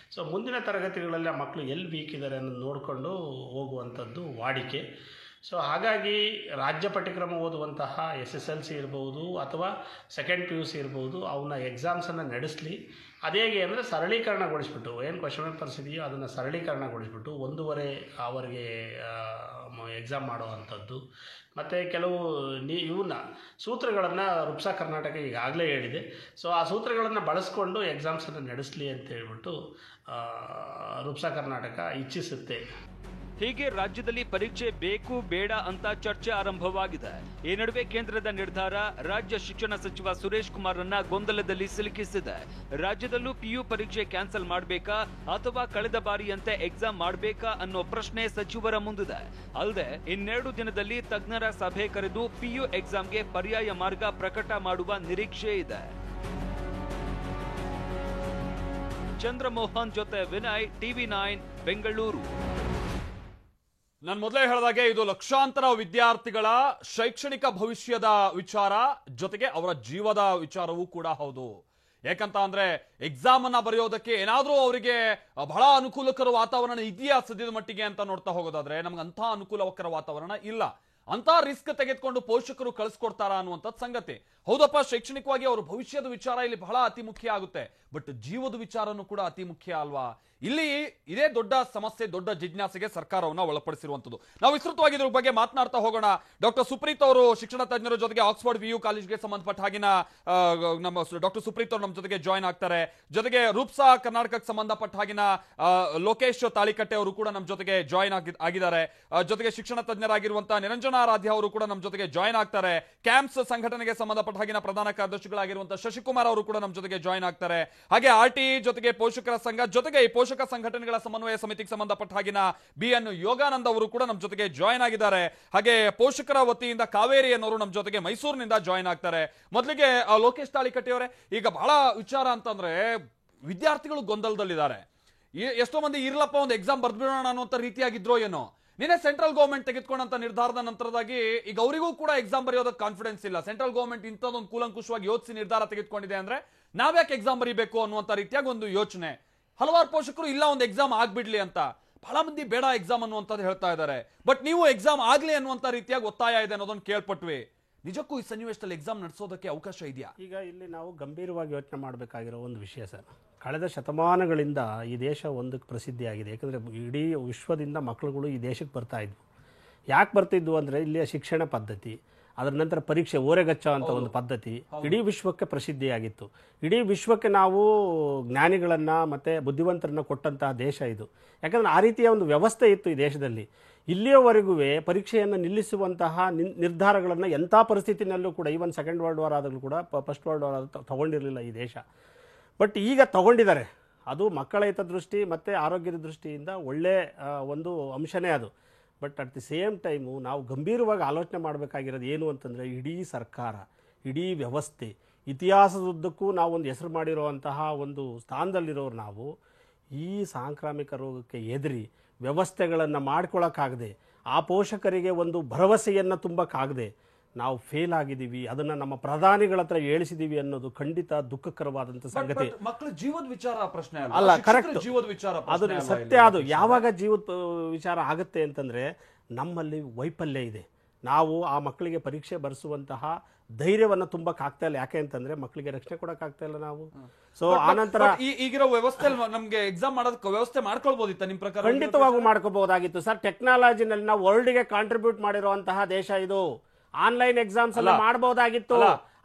ಮುಂದಿನ ತರಗತಿಗಳಲ್ಲಿ ಆ ಮಕ್ಕಳು ಎಲ್ಲಿ ವೀಕ್ ಇದ್ದಾರೆ ಅನ್ನೋದು ನೋಡಿಕೊಂಡು ಹೋಗುವಂಥದ್ದು ವಾಡಿಕೆ. ಹಾಗಾಗಿ ರಾಜ್ಯ ಪಠ್ಯಕ್ರಮ ಓದುವಂತಹ SSLC ಇರ್ಬೋದು ಅಥವಾ ಸೆಕೆಂಡ್ PUC ಇರ್ಬೋದು, ಅವನ್ನ ಎಕ್ಸಾಮ್ಸನ್ನು ನಡೆಸಲಿ. ಅದೇಗೆ ಅಂದರೆ ಸರಳೀಕರಣಗೊಳಿಸ್ಬಿಟ್ಟು, ಏನು ಕ್ವಶನ್ ಪೇಪರ್ಸ್ ಇದೆಯೋ ಅದನ್ನು ಸರಳೀಕರಣಗೊಳಿಸ್ಬಿಟ್ಟು 1.5 ಅವರ್ಗೆ ಎಕ್ಸಾಮ್ ಮಾಡುವಂಥದ್ದು. ಮತ್ತು ಕೆಲವು ಇವನ್ನ ಸೂತ್ರಗಳನ್ನು ರೂಪ್ಸಾ ಕರ್ನಾಟಕ ಈಗಾಗಲೇ ಹೇಳಿದೆ. ಆ ಸೂತ್ರಗಳನ್ನು ಬಳಸ್ಕೊಂಡು ಎಕ್ಸಾಮ್ಸನ್ನು ನಡೆಸಲಿ ಅಂತ ಹೇಳ್ಬಿಟ್ಟು ರೂಪ್ಸಾ ಕರ್ನಾಟಕ ಇಚ್ಛಿಸುತ್ತೆ. ಹೀಗೆ ರಾಜ್ಯದಲ್ಲಿ ಪರೀಕ್ಷೆ ಬೇಕು ಬೇಡ ಅಂತ ಚರ್ಚೆ ಆರಂಭವಾಗಿದೆ. ಈ ನಡುವೆ ಕೇಂದ್ರದ ನಿರ್ಧಾರ ರಾಜ್ಯ ಶಿಕ್ಷಣ ಸಚಿವ ಸುರೇಶ್ ಕುಮಾರ್ರನ್ನ ಗೊಂದಲದಲ್ಲಿ ಸಿಲುಕಿಸಿದೆ. ರಾಜ್ಯದಲ್ಲೂ PU ಪರೀಕ್ಷೆ ಕ್ಯಾನ್ಸಲ್ ಮಾಡಬೇಕಾ ಅಥವಾ ಕಳೆದ ಬಾರಿಯಂತೆ ಎಕ್ಸಾಮ್ ಮಾಡಬೇಕಾ ಅನ್ನೋ ಪ್ರಶ್ನೆ ಸಚಿವರ ಮುಂದಿದೆ. ಅಲ್ಲದೆ 2 ದಿನದಲ್ಲಿ ತಜ್ಞರ ಸಭೆ ಕರೆದು PU ಎಕ್ಸಾಮ್ಗೆ ಪರ್ಯಾಯ ಮಾರ್ಗ ಪ್ರಕಟ ಮಾಡುವ ನಿರೀಕ್ಷೆ ಇದೆ. ಚಂದ್ರಮೋಹನ್ ಜೊತೆ ವಿನಯ್, TV9 ಬೆಂಗಳೂರು. ನಾನು ಮೊದಲೇ ಹೇಳಿದಾಗೆ ಇದು ಲಕ್ಷಾಂತರ ವಿದ್ಯಾರ್ಥಿಗಳ ಶೈಕ್ಷಣಿಕ ಭವಿಷ್ಯದ ವಿಚಾರ, ಜೊತೆಗೆ ಅವರ ಜೀವದ ವಿಚಾರವೂ ಕೂಡ ಹೌದು. ಯಾಕಂತ ಅಂದ್ರೆ ಎಕ್ಸಾಮ್ ಅನ್ನ ಬರೆಯೋದಕ್ಕೆ ಏನಾದ್ರೂ ಅವರಿಗೆ ಬಹಳ ಅನುಕೂಲಕರ ವಾತಾವರಣ ಇದೆಯಾ ಸದ್ಯದ ಮಟ್ಟಿಗೆ ಅಂತ ನೋಡ್ತಾ ಹೋಗೋದಾದ್ರೆ ನಮ್ಗೆ ಅಂತ ಅನುಕೂಲಕರ ವಾತಾವರಣ ಇಲ್ಲ. ಅಂತ ರಿಸ್ಕ್ ತೆಗೆದುಕೊಂಡು ಪೋಷಕರು ಕಳಿಸ್ಕೊಡ್ತಾರಾ ಅನ್ನುವಂಥದ್ದು ಸಂಗತಿ. ಹೌದಪ್ಪ, ಶೈಕ್ಷಣಿಕವಾಗಿ ಅವ್ರ ಭವಿಷ್ಯದ ವಿಚಾರ ಇಲ್ಲಿ ಬಹಳ ಅತಿ ಮುಖ್ಯ ಆಗುತ್ತೆ. ಬಟ್ ಜೀವದ ವಿಚಾರನೂ ಕೂಡ ಅತಿ ಮುಖ್ಯ ಅಲ್ವಾ? ಇಲ್ಲಿ ಇದೇ ದೊಡ್ಡ ಸಮಸ್ಯೆ, ದೊಡ್ಡ ಜಿಜ್ಞಾಸೆಗೆ ಸರ್ಕಾರವನ್ನ ಒಳಪಡಿಸಿರುವಂತದ್ದು. ನಾವು ವಿಸ್ತೃತವಾಗಿ ಇದ್ರ ಬಗ್ಗೆ ಮಾತನಾಡ್ತಾ ಹೋಗೋಣ. ಡಾಕ್ಟರ್ ಸುಪ್ರೀತ್ ಅವರು ಶಿಕ್ಷಣ ತಜ್ಞರ ಜೊತೆಗೆ ಆಕ್ಸ್ಫರ್ಡ್ VU ಕಾಲೇಜ್ಗೆ ಸಂಬಂಧಪಟ್ಟ ಹಾಗಿನ ನಮ್ಮ ಡಾಕ್ಟರ್ ಸುಪ್ರೀತ್ ಅವರು ನಮ್ಮ ಜೊತೆಗೆ ಜಾಯ್ನ್ ಆಗ್ತಾರೆ. ಜೊತೆಗೆ ರೂಪ್ಸಾ ಕರ್ನಾಟಕಕ್ಕೆ ಸಂಬಂಧಪಟ್ಟ ಹಾಗಿನ ಲೋಕೇಶ್ ತಾಳಿಕಟ್ಟೆ ಅವರು ಕೂಡ ನಮ್ಮ ಜೊತೆಗೆ ಜಾಯ್ನ್ ಆಗಿದ್ದಾರೆ. ಜೊತೆಗೆ ಶಿಕ್ಷಣ ತಜ್ಞರಾಗಿರುವಂತಹ ನಿರಂಜನಾರಾಧ್ಯ ಅವರು ಕೂಡ ನಮ್ಮ ಜೊತೆಗೆ ಜಾಯ್ನ್ ಆಗ್ತಾರೆ. ಕ್ಯಾಂಪ್ಸ್ ಸಂಘಟನೆಗೆ ಸಂಬಂಧಪಟ್ಟ ಹಾಗಿನ ಪ್ರಧಾನ ಕಾರ್ಯದರ್ಶಿಗಳಾಗಿರುವಂತಹ ಶಶಿಕುಮಾರ್ ಅವರು ಕೂಡ ನಮ್ಮ ಜೊತೆಗೆ ಜಾಯ್ನ್ ಆಗ್ತಾರೆ. ಹಾಗೆ RTE ಜೊತೆಗೆ ಪೋಷಕರ ಸಂಘ, ಜೊತೆಗೆ ಈ ಪೋಷಕ ಸಂಘಟನೆಗಳ ಸಮನ್ವಯ ಸಮಿತಿಗೆ ಸಂಬಂಧಪಟ್ಟ ಹಾಗಿನ BN ಯೋಗಾನಂದ್ ಅವರು ಕೂಡ ನಮ್ಮ ಜೊತೆಗೆ ಜಾಯ್ನ್ ಆಗಿದ್ದಾರೆ. ಹಾಗೆ ಪೋಷಕರ ವತಿಯಿಂದ ಕಾವೇರಿ ಅನ್ನೋರು ನಮ್ಮ ಜೊತೆಗೆ ಮೈಸೂರಿನಿಂದ ಜಾಯ್ನ್ ಆಗ್ತಾರೆ. ಮೊದಲಿಗೆ ಲೋಕೇಶ್ ತಾಳಿಕಟ್ಟೆ ಅವರೇ, ಈಗ ಬಹಳ ವಿಚಾರ ಅಂತಂದ್ರೆ ವಿದ್ಯಾರ್ಥಿಗಳು ಗೊಂದಲದಲ್ಲಿದ್ದಾರೆ. ಎಷ್ಟೋ ಮಂದಿ ಇರ್ಲಪ್ಪ ಒಂದು ಎಕ್ಸಾಮ್ ಬರ್ದ್ಬಿಡೋಣ ಅನ್ನುವಂತ ರೀತಿಯಾಗಿದ್ರೋ ಏನೋ. ನಿನ್ನೆ ಸೆಂಟ್ರಲ್ ಗೌರ್ಮೆಂಟ್ ತೆಗೆದುಕೊಂಡಂತ ನಿರ್ಧಾರದ ನಂತರದಾಗಿ ಈಗ ಅವರಿಗೂ ಕೂಡ ಎಕ್ಸಾಮ್ ಬರೆಯೋದಕ್ಕೆ ಕಾನ್ಫಿಡೆನ್ಸ್ ಇಲ್ಲ. ಸೆಂಟ್ರಲ್ ಗೌರ್ಮೆಂಟ್ ಇಂಥದ್ದೊಂದು ಕೂಲಂಕುಷವಾಗಿ ಯೋಚಿಸಿ ನಿರ್ಧಾರ ತೆಗೆದುಕೊಂಡಿದೆ ಅಂದ್ರೆ ನಾವ್ಯಾಕೆ ಎಕ್ಸಾಮ್ ಬರೀಬೇಕು ಅನ್ನುವಂತ ರೀತಿಯಾಗಿ ಒಂದು ಯೋಚನೆ. ಹಲವಾರು ಪೋಷಕರು ಇಲ್ಲ ಒಂದು ಎಕ್ಸಾಮ್ ಆಗ್ಬಿಡ್ಲಿ ಅಂತ, ಬಹಳ ಮಂದಿ ಬೇಡ ಎಕ್ಸಾಮ್ ಅನ್ನುವಂಥದ್ದು ಹೇಳ್ತಾ ಇದ್ದಾರೆ. ಬಟ್ ನೀವು ಎಕ್ಸಾಮ್ ಆಗ್ಲಿ ಅನ್ನುವಂತ ರೀತಿಯಾಗಿ ಒತ್ತಾಯ ಇದೆ ಅನ್ನೋದನ್ನು ಕೇಳ್ಪಟ್ವಿ. ನಿಜಕ್ಕೂ ಈ ಸನ್ನಿವೇಶದಲ್ಲಿ ಎಕ್ಸಾಮ್ ನಡೆಸೋದಕ್ಕೆ ಅವಕಾಶ ಇದೆಯಾ? ಈಗ ಇಲ್ಲಿ ನಾವು ಗಂಭೀರವಾಗಿ ಯೋಚನೆ ಮಾಡಬೇಕಾಗಿರೋ ಒಂದು ವಿಷಯ ಸರ್, ಕಳೆದ ಶತಮಾನಗಳಿಂದ ಈ ದೇಶ ಒಂದಕ್ಕೆ ಪ್ರಸಿದ್ಧಿಯಾಗಿದೆ. ಯಾಕಂದರೆ ಇಡೀ ವಿಶ್ವದಿಂದ ಮಕ್ಕಳುಗಳು ಈ ದೇಶಕ್ಕೆ ಬರ್ತಾ ಇದ್ವು. ಯಾಕೆ ಬರ್ತಿದ್ವು ಅಂದರೆ ಇಲ್ಲಿಯ ಶಿಕ್ಷಣ ಪದ್ಧತಿ, ಅದರ ನಂತರ ಪರೀಕ್ಷೆ ಓರೆಗಚ್ಚ ಅಂತ ಒಂದು ಪದ್ಧತಿ ಇಡೀ ವಿಶ್ವಕ್ಕೆ ಪ್ರಸಿದ್ಧಿಯಾಗಿತ್ತು. ಇಡೀ ವಿಶ್ವಕ್ಕೆ ನಾವು ಜ್ಞಾನಿಗಳನ್ನು ಮತ್ತು ಬುದ್ಧಿವಂತರನ್ನ ಕೊಟ್ಟಂತಹ ದೇಶ ಇದು. ಯಾಕಂದರೆ ಆ ರೀತಿಯ ಒಂದು ವ್ಯವಸ್ಥೆ ಇತ್ತು ಈ ದೇಶದಲ್ಲಿ. ಇಲ್ಲಿಯವರೆಗೂ ಪರೀಕ್ಷೆಯನ್ನು ನಿಲ್ಲಿಸುವಂತಹ ನಿರ್ಧಾರಗಳನ್ನು ಎಂಥ ಪರಿಸ್ಥಿತಿನಲ್ಲೂ ಕೂಡ, ಈವನ್ ಸೆಕೆಂಡ್ ವರ್ಲ್ಡ್ ವಾರ್ ಆದಾಗಲೂ ಕೂಡ, ಫಸ್ಟ್ ವರ್ಲ್ಡ್ ವಾರ್ ಆದ ತಗೊಂಡಿರಲಿಲ್ಲ ಈ ದೇಶ. ಬಟ್ ಈಗ ತಗೊಂಡಿದ್ದಾರೆ. ಅದು ಮಕ್ಕಳ ಹಿತದೃಷ್ಟಿ ಮತ್ತು ಆರೋಗ್ಯದ ದೃಷ್ಟಿಯಿಂದ ಒಳ್ಳೆಯ ಒಂದು ಅಂಶನೇ ಅದು. But at the same time ನಾವು ಗಂಭೀರವಾಗಿ ಆಲೋಚನೆ ಮಾಡಬೇಕಾಗಿರೋದು ಏನು ಅಂತಂದರೆ, ಇಡೀ ಸರ್ಕಾರ, ಇಡೀ ವ್ಯವಸ್ಥೆ, ಇತಿಹಾಸದುದ್ದಕ್ಕೂ ನಾವು ಒಂದು ಹೆಸರು ಮಾಡಿರುವಂತಹ ಒಂದು ಸ್ಥಾನದಲ್ಲಿರೋರು ನಾವು ಈ ಸಾಂಕ್ರಾಮಿಕ ರೋಗಕ್ಕೆ ಎದುರಿ ವ್ಯವಸ್ಥೆಗಳನ್ನು ಮಾಡ್ಕೊಳ್ಳೋಕ್ಕಾಗದೆ, ಆ ಪೋಷಕರಿಗೆ ಒಂದು ಭರವಸೆಯನ್ನು ತುಂಬಕ್ಕಾಗದೆ ನಾವು ಫೇಲ್ ಆಗಿದ್ದೀವಿ. ಅದನ್ನು ನಮ್ಮ ಪ್ರಧಾನಿಗಳ ಹತ್ರ ಹೇಳಿಸಿದ್ದೀವಿ ಅನ್ನೋದು ಖಂಡಿತ ದುಃಖಕರವಾದಂಥ ಸಂಗತಿ. ಮಕ್ಕಳ ಜೀವದ ವಿಚಾರ ಪ್ರಶ್ನೆ ಅಲ್ಲ, ಕರೆಕ್ಟ್, ಜೀವದ ವಿಚಾರ ಅದು ಸತ್ಯ. ಅದು ಯಾವಾಗ ಜೀವದ ವಿಚಾರ ಆಗುತ್ತೆ ಅಂತಂದರೆ ನಮ್ಮಲ್ಲಿ ವೈಫಲ್ಯ ಇದೆ. ನಾವು ಆ ಮಕ್ಕಳಿಗೆ ಪರೀಕ್ಷೆ ಬರೆಸುವಂತಹ ಧೈರ್ಯವನ್ನು ತುಂಬಕ್ಕಾಗ್ತಾ ಇಲ್ಲ. ಯಾಕೆ ಅಂತಂದ್ರೆ ಮಕ್ಕಳಿಗೆ ರಕ್ಷಣೆ ಕೊಡಕ್ಕಾಗ್ತಾ ಇಲ್ಲ ನಾವು. ಸೊ ಆನಂತರ ಈಗಿರೋ ವ್ಯವಸ್ಥೆ ನಮ್ಗೆ ಎಕ್ಸಾಮ್ ಮಾಡೋದಕ್ಕೆ ವ್ಯವಸ್ಥೆ ಮಾಡ್ಕೊಳ್ಬೋದಿತ್ತ ನಿಮ್ ಪ್ರಕಾರ? ಖಂಡಿತವಾಗೂ ಮಾಡ್ಕೋಬಹುದಾಗಿತ್ತು ಸರ್. ಟೆಕ್ನಾಲಜಿನಲ್ಲಿ ನಾವು ವರ್ಲ್ಡ್ಗೆ ಕಾಂಟ್ರಿಬ್ಯೂಟ್ ಮಾಡಿರುವಂತಹ ದೇಶ ಇದು. ಆನ್ಲೈನ್ ಎಕ್ಸಾಮ್ಸ್ ಎಲ್ಲ ಮಾಡಬಹುದಾಗಿತ್ತು.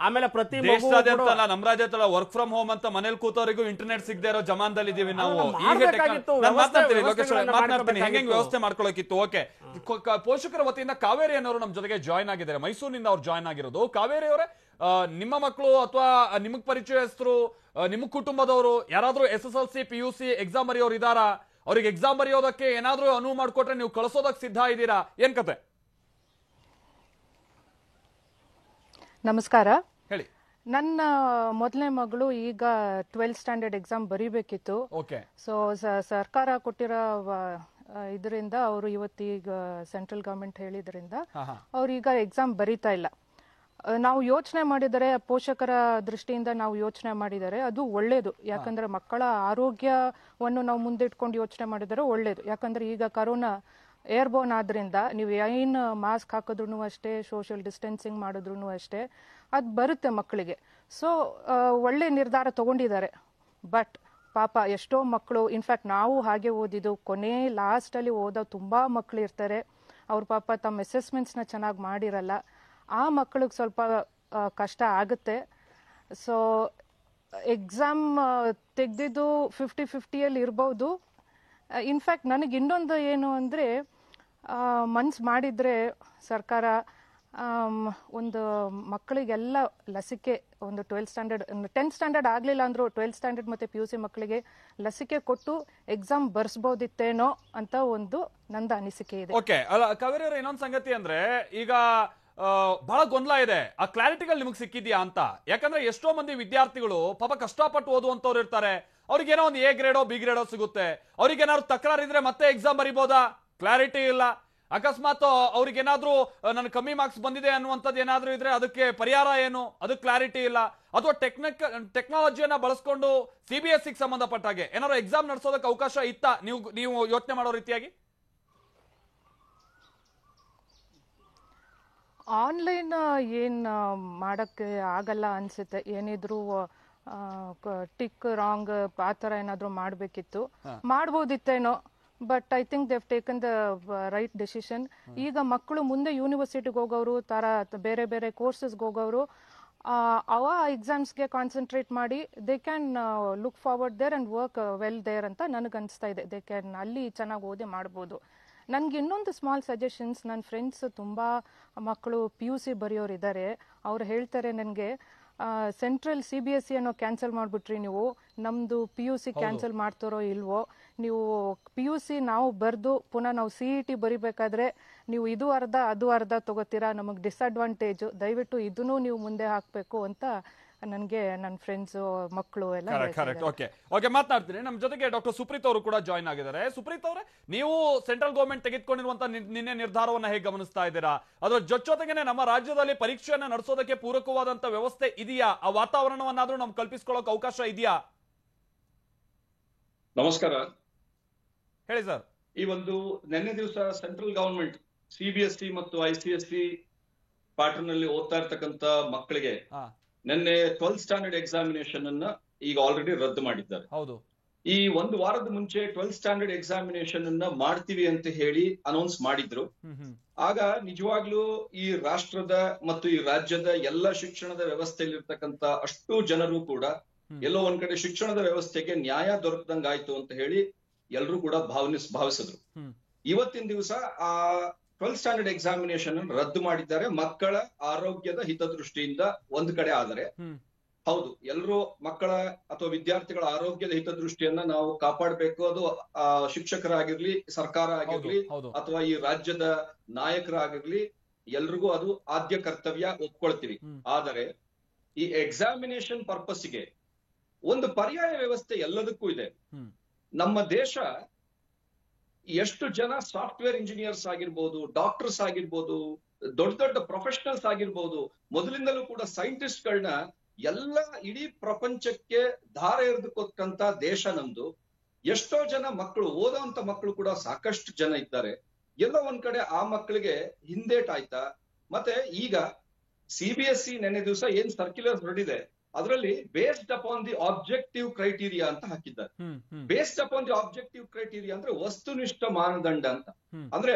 ಆಮೇಲೆ ಪ್ರತಿ ನಮ್ಮ ರಾಜ್ಯದಲ್ಲ ವರ್ಕ್ ಫ್ರಮ್ ಹೋಮ್ ಅಂತ ಮನೇಲಿ ಕೂತವರಿಗೂ ಇಂಟರ್ನೆಟ್ ಸಿಗದೆ ಇರೋ ಜಮಾನದಲ್ಲಿ ಇದೀವಿ ನಾವು. ಹೆಂಗೆ ವ್ಯವಸ್ಥೆ ಮಾಡ್ಕೊಳ್ಳೋಕಿತ್ತು. ಓಕೆ, ಪೋಷಕರ ವತಿಯಿಂದ ಕಾವೇರಿ ಅನ್ನೋರು ನಮ್ಮ ಜೊತೆಗೆ ಜಾಯ್ನ್ ಆಗಿದ್ದಾರೆ. ಮೈಸೂರಿನಿಂದ ಅವ್ರು ಜಾಯ್ನ್ ಆಗಿರೋದು. ಕಾವೇರಿ ಅವರೇ, ನಿಮ್ಮ ಮಕ್ಕಳು ಅಥವಾ ನಿಮಗ್ ಪರಿಚಯಸ್ಥರು, ನಿಮ್ಮ ಕುಟುಂಬದವರು ಯಾರಾದ್ರೂ SSLC PUC ಎಕ್ಸಾಮ್ ಬರೆಯೋರು ಇದಾರಾ? ಅವ್ರಿಗೆ ಎಕ್ಸಾಮ್ ಬರೆಯೋದಕ್ಕೆ ಏನಾದ್ರೂ ಅನುವು ಮಾಡ್ಕೊಟ್ರೆ ನೀವು ಕಳಿಸೋದಕ್ಕೆ ಸಿದ್ಧ ಇದ್ದೀರಾ? ಏನ್ ಕತೆ? ನಮಸ್ಕಾರ. ಹೇಳಿ. ನನ್ನ ಮೊದಲನೇ ಮಗಳು ಈಗ 12th ಸ್ಟ್ಯಾಂಡರ್ಡ್ ಎಕ್ಸಾಮ್ ಬರೀಬೇಕಿತ್ತು. ಸೊ ಸರ್ಕಾರ ಕೊಟ್ಟಿರೋ ಇದರಿಂದ ಅವರು ಇವತ್ತೀಗ ಸೆಂಟ್ರಲ್ ಗವರ್ಮೆಂಟ್ ಹೇಳಿದ್ರಿಂದ ಅವ್ರೀಗ ಎಕ್ಸಾಮ್ ಬರೀತಾ ಇಲ್ಲ. ನಾವು ಯೋಚನೆ ಮಾಡಿದರೆ, ಪೋಷಕರ ದೃಷ್ಟಿಯಿಂದ ನಾವು ಯೋಚನೆ ಮಾಡಿದರೆ ಅದು ಒಳ್ಳೇದು. ಯಾಕಂದ್ರೆ ಮಕ್ಕಳ ಆರೋಗ್ಯವನ್ನು ನಾವು ಮುಂದಿಟ್ಕೊಂಡು ಯೋಚನೆ ಮಾಡಿದರೆ ಒಳ್ಳೇದು. ಯಾಕಂದ್ರೆ ಈಗ ಕರೋನಾ ಏರ್ಬೋರ್ನ್ ಆದ್ರಿಂದ ನೀವು ಏನು ಮಾಸ್ಕ್ ಹಾಕಿದ್ರು ಅಷ್ಟೇ, ಸೋಷಿಯಲ್ ಡಿಸ್ಟೆನ್ಸಿಂಗ್ ಮಾಡಿದ್ರು ಅಷ್ಟೇ, ಅದು ಬರುತ್ತೆ ಮಕ್ಕಳಿಗೆ. ಸೊ ಒಳ್ಳೆ ನಿರ್ಧಾರ ತಗೊಂಡಿದ್ದಾರೆ. ಬಟ್ ಪಾಪ ಎಷ್ಟೋ ಮಕ್ಕಳು, ಇನ್ಫ್ಯಾಕ್ಟ್ ನಾವು ಹಾಗೆ ಓದಿದ್ದು, ಕೊನೆ ಲಾಸ್ಟಲ್ಲಿ ಓದೋ ತುಂಬ ಮಕ್ಕಳು ಇರ್ತಾರೆ. ಅವ್ರ ಪಾಪ ತಮ್ಮ ಅಸೆಸ್ಮೆಂಟ್ಸ್ನ ಚೆನ್ನಾಗಿ ಮಾಡಿರಲ್ಲ. ಆ ಮಕ್ಕಳಿಗೆ ಸ್ವಲ್ಪ ಕಷ್ಟ ಆಗುತ್ತೆ. ಸೊ ಎಕ್ಸಾಮ್ ತೆಗೆದಿದ್ದು 50-50 ಇರ್ಬೋದು. ಇನ್ಫ್ಯಾಕ್ಟ್ ನನಗೆ ಇನ್ನೊಂದು ಏನು ಅಂದರೆ, ಮನ್ಸು ಮಾಡಿದರೆ ಸರ್ಕಾರ ಒಂದು ಮಕ್ಕಳಿಗೆಲ್ಲ ಲಸಿಕೆ, ಒಂದು 12th ಸ್ಟ್ಯಾಂಡರ್ಡ್ 10th ಸ್ಟ್ಯಾಂಡರ್ಡ್ ಆಗಲಿಲ್ಲ ಅಂದರೂ 12th ಸ್ಟ್ಯಾಂಡರ್ಡ್ ಮತ್ತು PUC ಮಕ್ಕಳಿಗೆ ಲಸಿಕೆ ಕೊಟ್ಟು ಎಕ್ಸಾಮ್ ಬರ್ಸ್ಬೋದಿತ್ತೇನೋ ಅಂತ ಒಂದು ನಂದು ಅನಿಸಿಕೆ ಇದೆ. ಓಕೆ, ಅಲ್ಲ ಕಾವೇರಿ ಅವರ ಇನ್ನೊಂದು ಸಂಗತಿ ಅಂದ್ರೆ, ಈಗ ಬಹಳ ಗೊಂದಲ ಇದೆ. ಆ ಕ್ಲಾರಿಟಿಗಳು ನಿಮಗೆ ಸಿಕ್ಕಿದ್ಯಾ ಅಂತ? ಯಾಕಂದ್ರೆ ಎಷ್ಟೋ ಮಂದಿ ವಿದ್ಯಾರ್ಥಿಗಳು ಪಾಪ ಕಷ್ಟಪಟ್ಟು ಓದುವಂತವ್ರು ಇರ್ತಾರೆ. ಅವ್ರಿಗೇನೋ ಒಂದು A ಗ್ರೇಡೋ B ಗ್ರೇಡೋ ಸಿಗುತ್ತೆ. ಅವ್ರಿಗೇನಾದ್ರು ತಕರಾರಿದ್ರೆ ಮತ್ತೆ ಎಕ್ಸಾಮ್ ಬರಿಬೋದಾ? ಕ್ಲಾರಿಟಿ ಇಲ್ಲ. ಅಕಸ್ಮಾತ್ ಅವ್ರಿಗೇನಾದ್ರೂ ನನ್ ಕಮ್ಮಿ ಮಾರ್ಕ್ಸ್ ಬಂದಿದೆ ಅನ್ನುವಂಥದ್ದು ಏನಾದ್ರೂ ಇದ್ರೆ ಅದಕ್ಕೆ ಪರಿಹಾರ ಏನು? ಅದು ಕ್ಲಾರಿಟಿ ಇಲ್ಲ. ಅಥವಾ ಟೆಕ್ನಾಲಜಿಯನ್ನ ಬಳಸ್ಕೊಂಡು CBSE ಸಂಬಂಧಪಟ್ಟಾಗೆ ಏನಾದ್ರು ಎಕ್ಸಾಮ್ ನಡೆಸೋದಕ್ಕೆ ಅವಕಾಶ ಇತ್ತಾ ನೀವು ಯೋಚನೆ ಮಾಡೋ ರೀತಿಯಾಗಿ? ಆನ್ಲೈನ್ ಏನು ಮಾಡೋಕ್ಕೆ ಆಗಲ್ಲ ಅನಿಸುತ್ತೆ. ಏನಿದ್ರು ಟಿಕ್ ರಾಂಗ್ ಆ ಥರ ಏನಾದರೂ ಮಾಡಬೇಕಿತ್ತು, ಮಾಡ್ಬೋದಿತ್ತೇನೋ. But I think they've taken the right decision. ಈಗ ಮಕ್ಕಳು ಮುಂದೆ ಯೂನಿವರ್ಸಿಟಿಗೆ ಹೋಗೋರು, ಬೇರೆ ಬೇರೆ ಕೋರ್ಸಸ್ಗೆ ಹೋಗೋರು, ಅವ ಎಕ್ಸಾಮ್ಸ್ಗೆ ಕಾನ್ಸಂಟ್ರೇಟ್ ಮಾಡಿ they can look forward there and work well there ಅಂತ ನನಗನ್ನಿಸ್ತಾ ಇದೆ. ದೇ ಕ್ಯಾನ್ ಅಲ್ಲಿ ಚೆನ್ನಾಗಿ ಓದಿ ಮಾಡ್ಬೋದು. ನನಗೆ ಇನ್ನೊಂದು ಸ್ಮಾಲ್ ಸಜೆಷನ್ಸ್. ನನ್ನ ಫ್ರೆಂಡ್ಸ್ ತುಂಬ ಮಕ್ಕಳು PUC ಬರೆಯೋರಿದ್ದಾರೆ. ಅವ್ರು ಹೇಳ್ತಾರೆ ನನಗೆ, ಸೆಂಟ್ರಲ್ CBSE ಅನ್ನೋ ಕ್ಯಾನ್ಸಲ್ ಮಾಡಿಬಿಟ್ರಿ ನೀವು, ನಮ್ಮದು PUC ಕ್ಯಾನ್ಸಲ್ ಮಾಡ್ತಾರೋ ಇಲ್ವೋ, ನೀವು PUC ನಾವು ಬರೆದು ಪುನಃ ನಾವು CET ಬರಿಬೇಕಾದ್ರೆ ನೀವು ಇದು ಅರ್ಧ ಅದು ಅರ್ಧ ತಗೋತೀರಾ, ನಮಗೆ ಡಿಸ್ಅಡ್ವಾಂಟೇಜು, ದಯವಿಟ್ಟು ಇದನ್ನು ನೀವು ಮುಂದೆ ಹಾಕಬೇಕು ಅಂತ ನನಗೆ ನನ್ನ ಫ್ರೆಂಡ್ಸ್ ಮಕ್ಕಳು ಎಲ್ಲ. ಓಕೆ, ಮಾತನಾಡ್ತೀನಿ. ನಮ್ಮ ಜೊತೆಗೆ ಡಾಕ್ಟರ್ ಸುಪ್ರೀತ್ ಅವರು ಕೂಡ ಜಾಯ್ನ್ ಆಗಿದ್ದಾರೆ. ಸುಪ್ರೀತ್ ಅವರೇ, ನೀವು ಸೆಂಟ್ರಲ್ ಗವರ್ಮೆಂಟ್ ತೆಗೆದುಕೊಂಡಿರುವಂತಹ ನಿನ್ನೆ ನಿರ್ಧಾರವನ್ನ ಹೇಗೆ ಗಮನಿಸ್ತಾ ಇದ್ದೀರಾ? ಅದರ ಜೊತೆಗೇನೆ ನಮ್ಮ ರಾಜ್ಯದಲ್ಲಿ ಪರೀಕ್ಷೆಯನ್ನ ನಡೆಸೋದಕ್ಕೆ ಪೂರಕವಾದಂತ ವ್ಯವಸ್ಥೆ ಇದೆಯಾ? ಆ ವಾತಾವರಣವನ್ನಾದ್ರೂ ನಮ್ಗೆ ಕಲ್ಪಿಸ್ಕೊಳ್ಳೋಕೆ ಅವಕಾಶ ಇದೆಯಾ? ನಮಸ್ಕಾರ, ಹೇಳಿ ಸರ್. ಈ ಒಂದು ನಿನ್ನೆ ದಿವಸ ಸೆಂಟ್ರಲ್ ಗವರ್ಮೆಂಟ್ CBSE ಮತ್ತು ICSE ಪ್ಯಾಟರ್ನ್ ಅಲ್ಲಿ ಓದ್ತಾ ಇರ್ತಕ್ಕಂತ ಮಕ್ಕಳಿಗೆ ನಿನ್ನೆ 12th ಸ್ಟ್ಯಾಂಡರ್ಡ್ ಎಕ್ಸಾಮಿನೇಷನ್ ಅನ್ನ ಈಗ ಆಲ್ರೆಡಿ ರದ್ದು ಮಾಡಿದ್ದಾರೆ. ಹೌದು. ಈ ಒಂದು ವಾರದ ಮುಂಚೆ 12th ಸ್ಟ್ಯಾಂಡರ್ಡ್ ಎಕ್ಸಾಮಿನೇಷನ್ ಅನ್ನ ಮಾಡ್ತೀವಿ ಅಂತ ಹೇಳಿ ಅನೌನ್ಸ್ ಮಾಡಿದ್ರು. ಆಗ ನಿಜವಾಗ್ಲೂ ಈ ರಾಷ್ಟ್ರದ ಮತ್ತು ಈ ರಾಜ್ಯದ ಎಲ್ಲ ಶಿಕ್ಷಣದ ವ್ಯವಸ್ಥೆಯಲ್ಲಿರ್ತಕ್ಕಂಥ ಅಷ್ಟು ಜನರು ಕೂಡ ಎಲ್ಲೋ ಒಂದ್ ಕಡೆ ಶಿಕ್ಷಣದ ವ್ಯವಸ್ಥೆಗೆ ನ್ಯಾಯ ದೊರಕದಂಗಾಯ್ತು ಅಂತ ಹೇಳಿ ಎಲ್ರು ಕೂಡ ಭಾವಿಸಿದ್ರು. ಇವತ್ತಿನ ದಿವಸ ಆ 12th ಸ್ಟ್ಯಾಂಡರ್ಡ್ ಎಕ್ಸಾಮಿನೇಷನ್ ಅನ್ನು ರದ್ದು ಮಾಡಿದ್ದಾರೆ ಮಕ್ಕಳ ಆರೋಗ್ಯದ ಹಿತದೃಷ್ಟಿಯಿಂದ ಒಂದ್ ಕಡೆ. ಆದರೆ ಹೌದು, ಎಲ್ಲರೂ ಮಕ್ಕಳ ಅಥವಾ ವಿದ್ಯಾರ್ಥಿಗಳ ಆರೋಗ್ಯದ ಹಿತದೃಷ್ಟಿಯನ್ನ ನಾವು ಕಾಪಾಡಬೇಕು. ಅದು ಶಿಕ್ಷಕರಾಗಿರ್ಲಿ, ಸರ್ಕಾರ ಆಗಿರ್ಲಿ, ಅಥವಾ ಈ ರಾಜ್ಯದ ನಾಯಕರಾಗಿರ್ಲಿ, ಎಲ್ರಿಗೂ ಅದು ಆದ್ಯ ಕರ್ತವ್ಯ, ಒಪ್ಕೊಳ್ತೀವಿ. ಆದರೆ ಈ ಎಕ್ಸಾಮಿನೇಷನ್ ಪರ್ಪಸ್ಗೆ ಒಂದು ಪರ್ಯಾಯ ವ್ಯವಸ್ಥೆ ಎಲ್ಲದಕ್ಕೂ ಇದೆ. ನಮ್ಮ ದೇಶ ಎಷ್ಟು ಜನ ಸಾಫ್ಟ್ವೇರ್ ಇಂಜಿನಿಯರ್ಸ್ ಆಗಿರ್ಬೋದು, ಡಾಕ್ಟರ್ಸ್ ಆಗಿರ್ಬೋದು, ದೊಡ್ಡ ದೊಡ್ಡ ಪ್ರೊಫೆಷನಲ್ಸ್ ಆಗಿರ್ಬೋದು, ಮೊದಲಿಂದಲೂ ಕೂಡ ಸೈಂಟಿಸ್ಟ್ ಗಳನ್ನ ಎಲ್ಲ ಇಡೀ ಪ್ರಪಂಚಕ್ಕೆ ಧಾರೆ ಎರೆದುಕೊಟ್ಟಂತ ದೇಶ ನಮ್ದು. ಎಷ್ಟೋ ಜನ ಮಕ್ಕಳು, ಓದೋಂತ ಮಕ್ಕಳು ಕೂಡ ಸಾಕಷ್ಟು ಜನ ಇದ್ದಾರೆ. ಎಲ್ಲೋ ಒಂದ್ ಕಡೆ ಆ ಮಕ್ಕಳಿಗೆ ಹಿಂದೇಟಾಯ್ತಾ? ಮತ್ತೆ ಈಗ CBSE ನೆನ್ನೆ ದಿವಸ ಏನ್ ಸರ್ಕ್ಯುಲರ್ ಹೊರಡಿದೆ, ಅದರಲ್ಲಿ based upon the objective criteria ಅಂತ ಹಾಕಿದ್ದಾರೆ. Based upon the objective criteria ಅಂದ್ರೆ ವಸ್ತುನಿಷ್ಠ ಮಾನದಂಡ ಅಂತ. ಅಂದ್ರೆ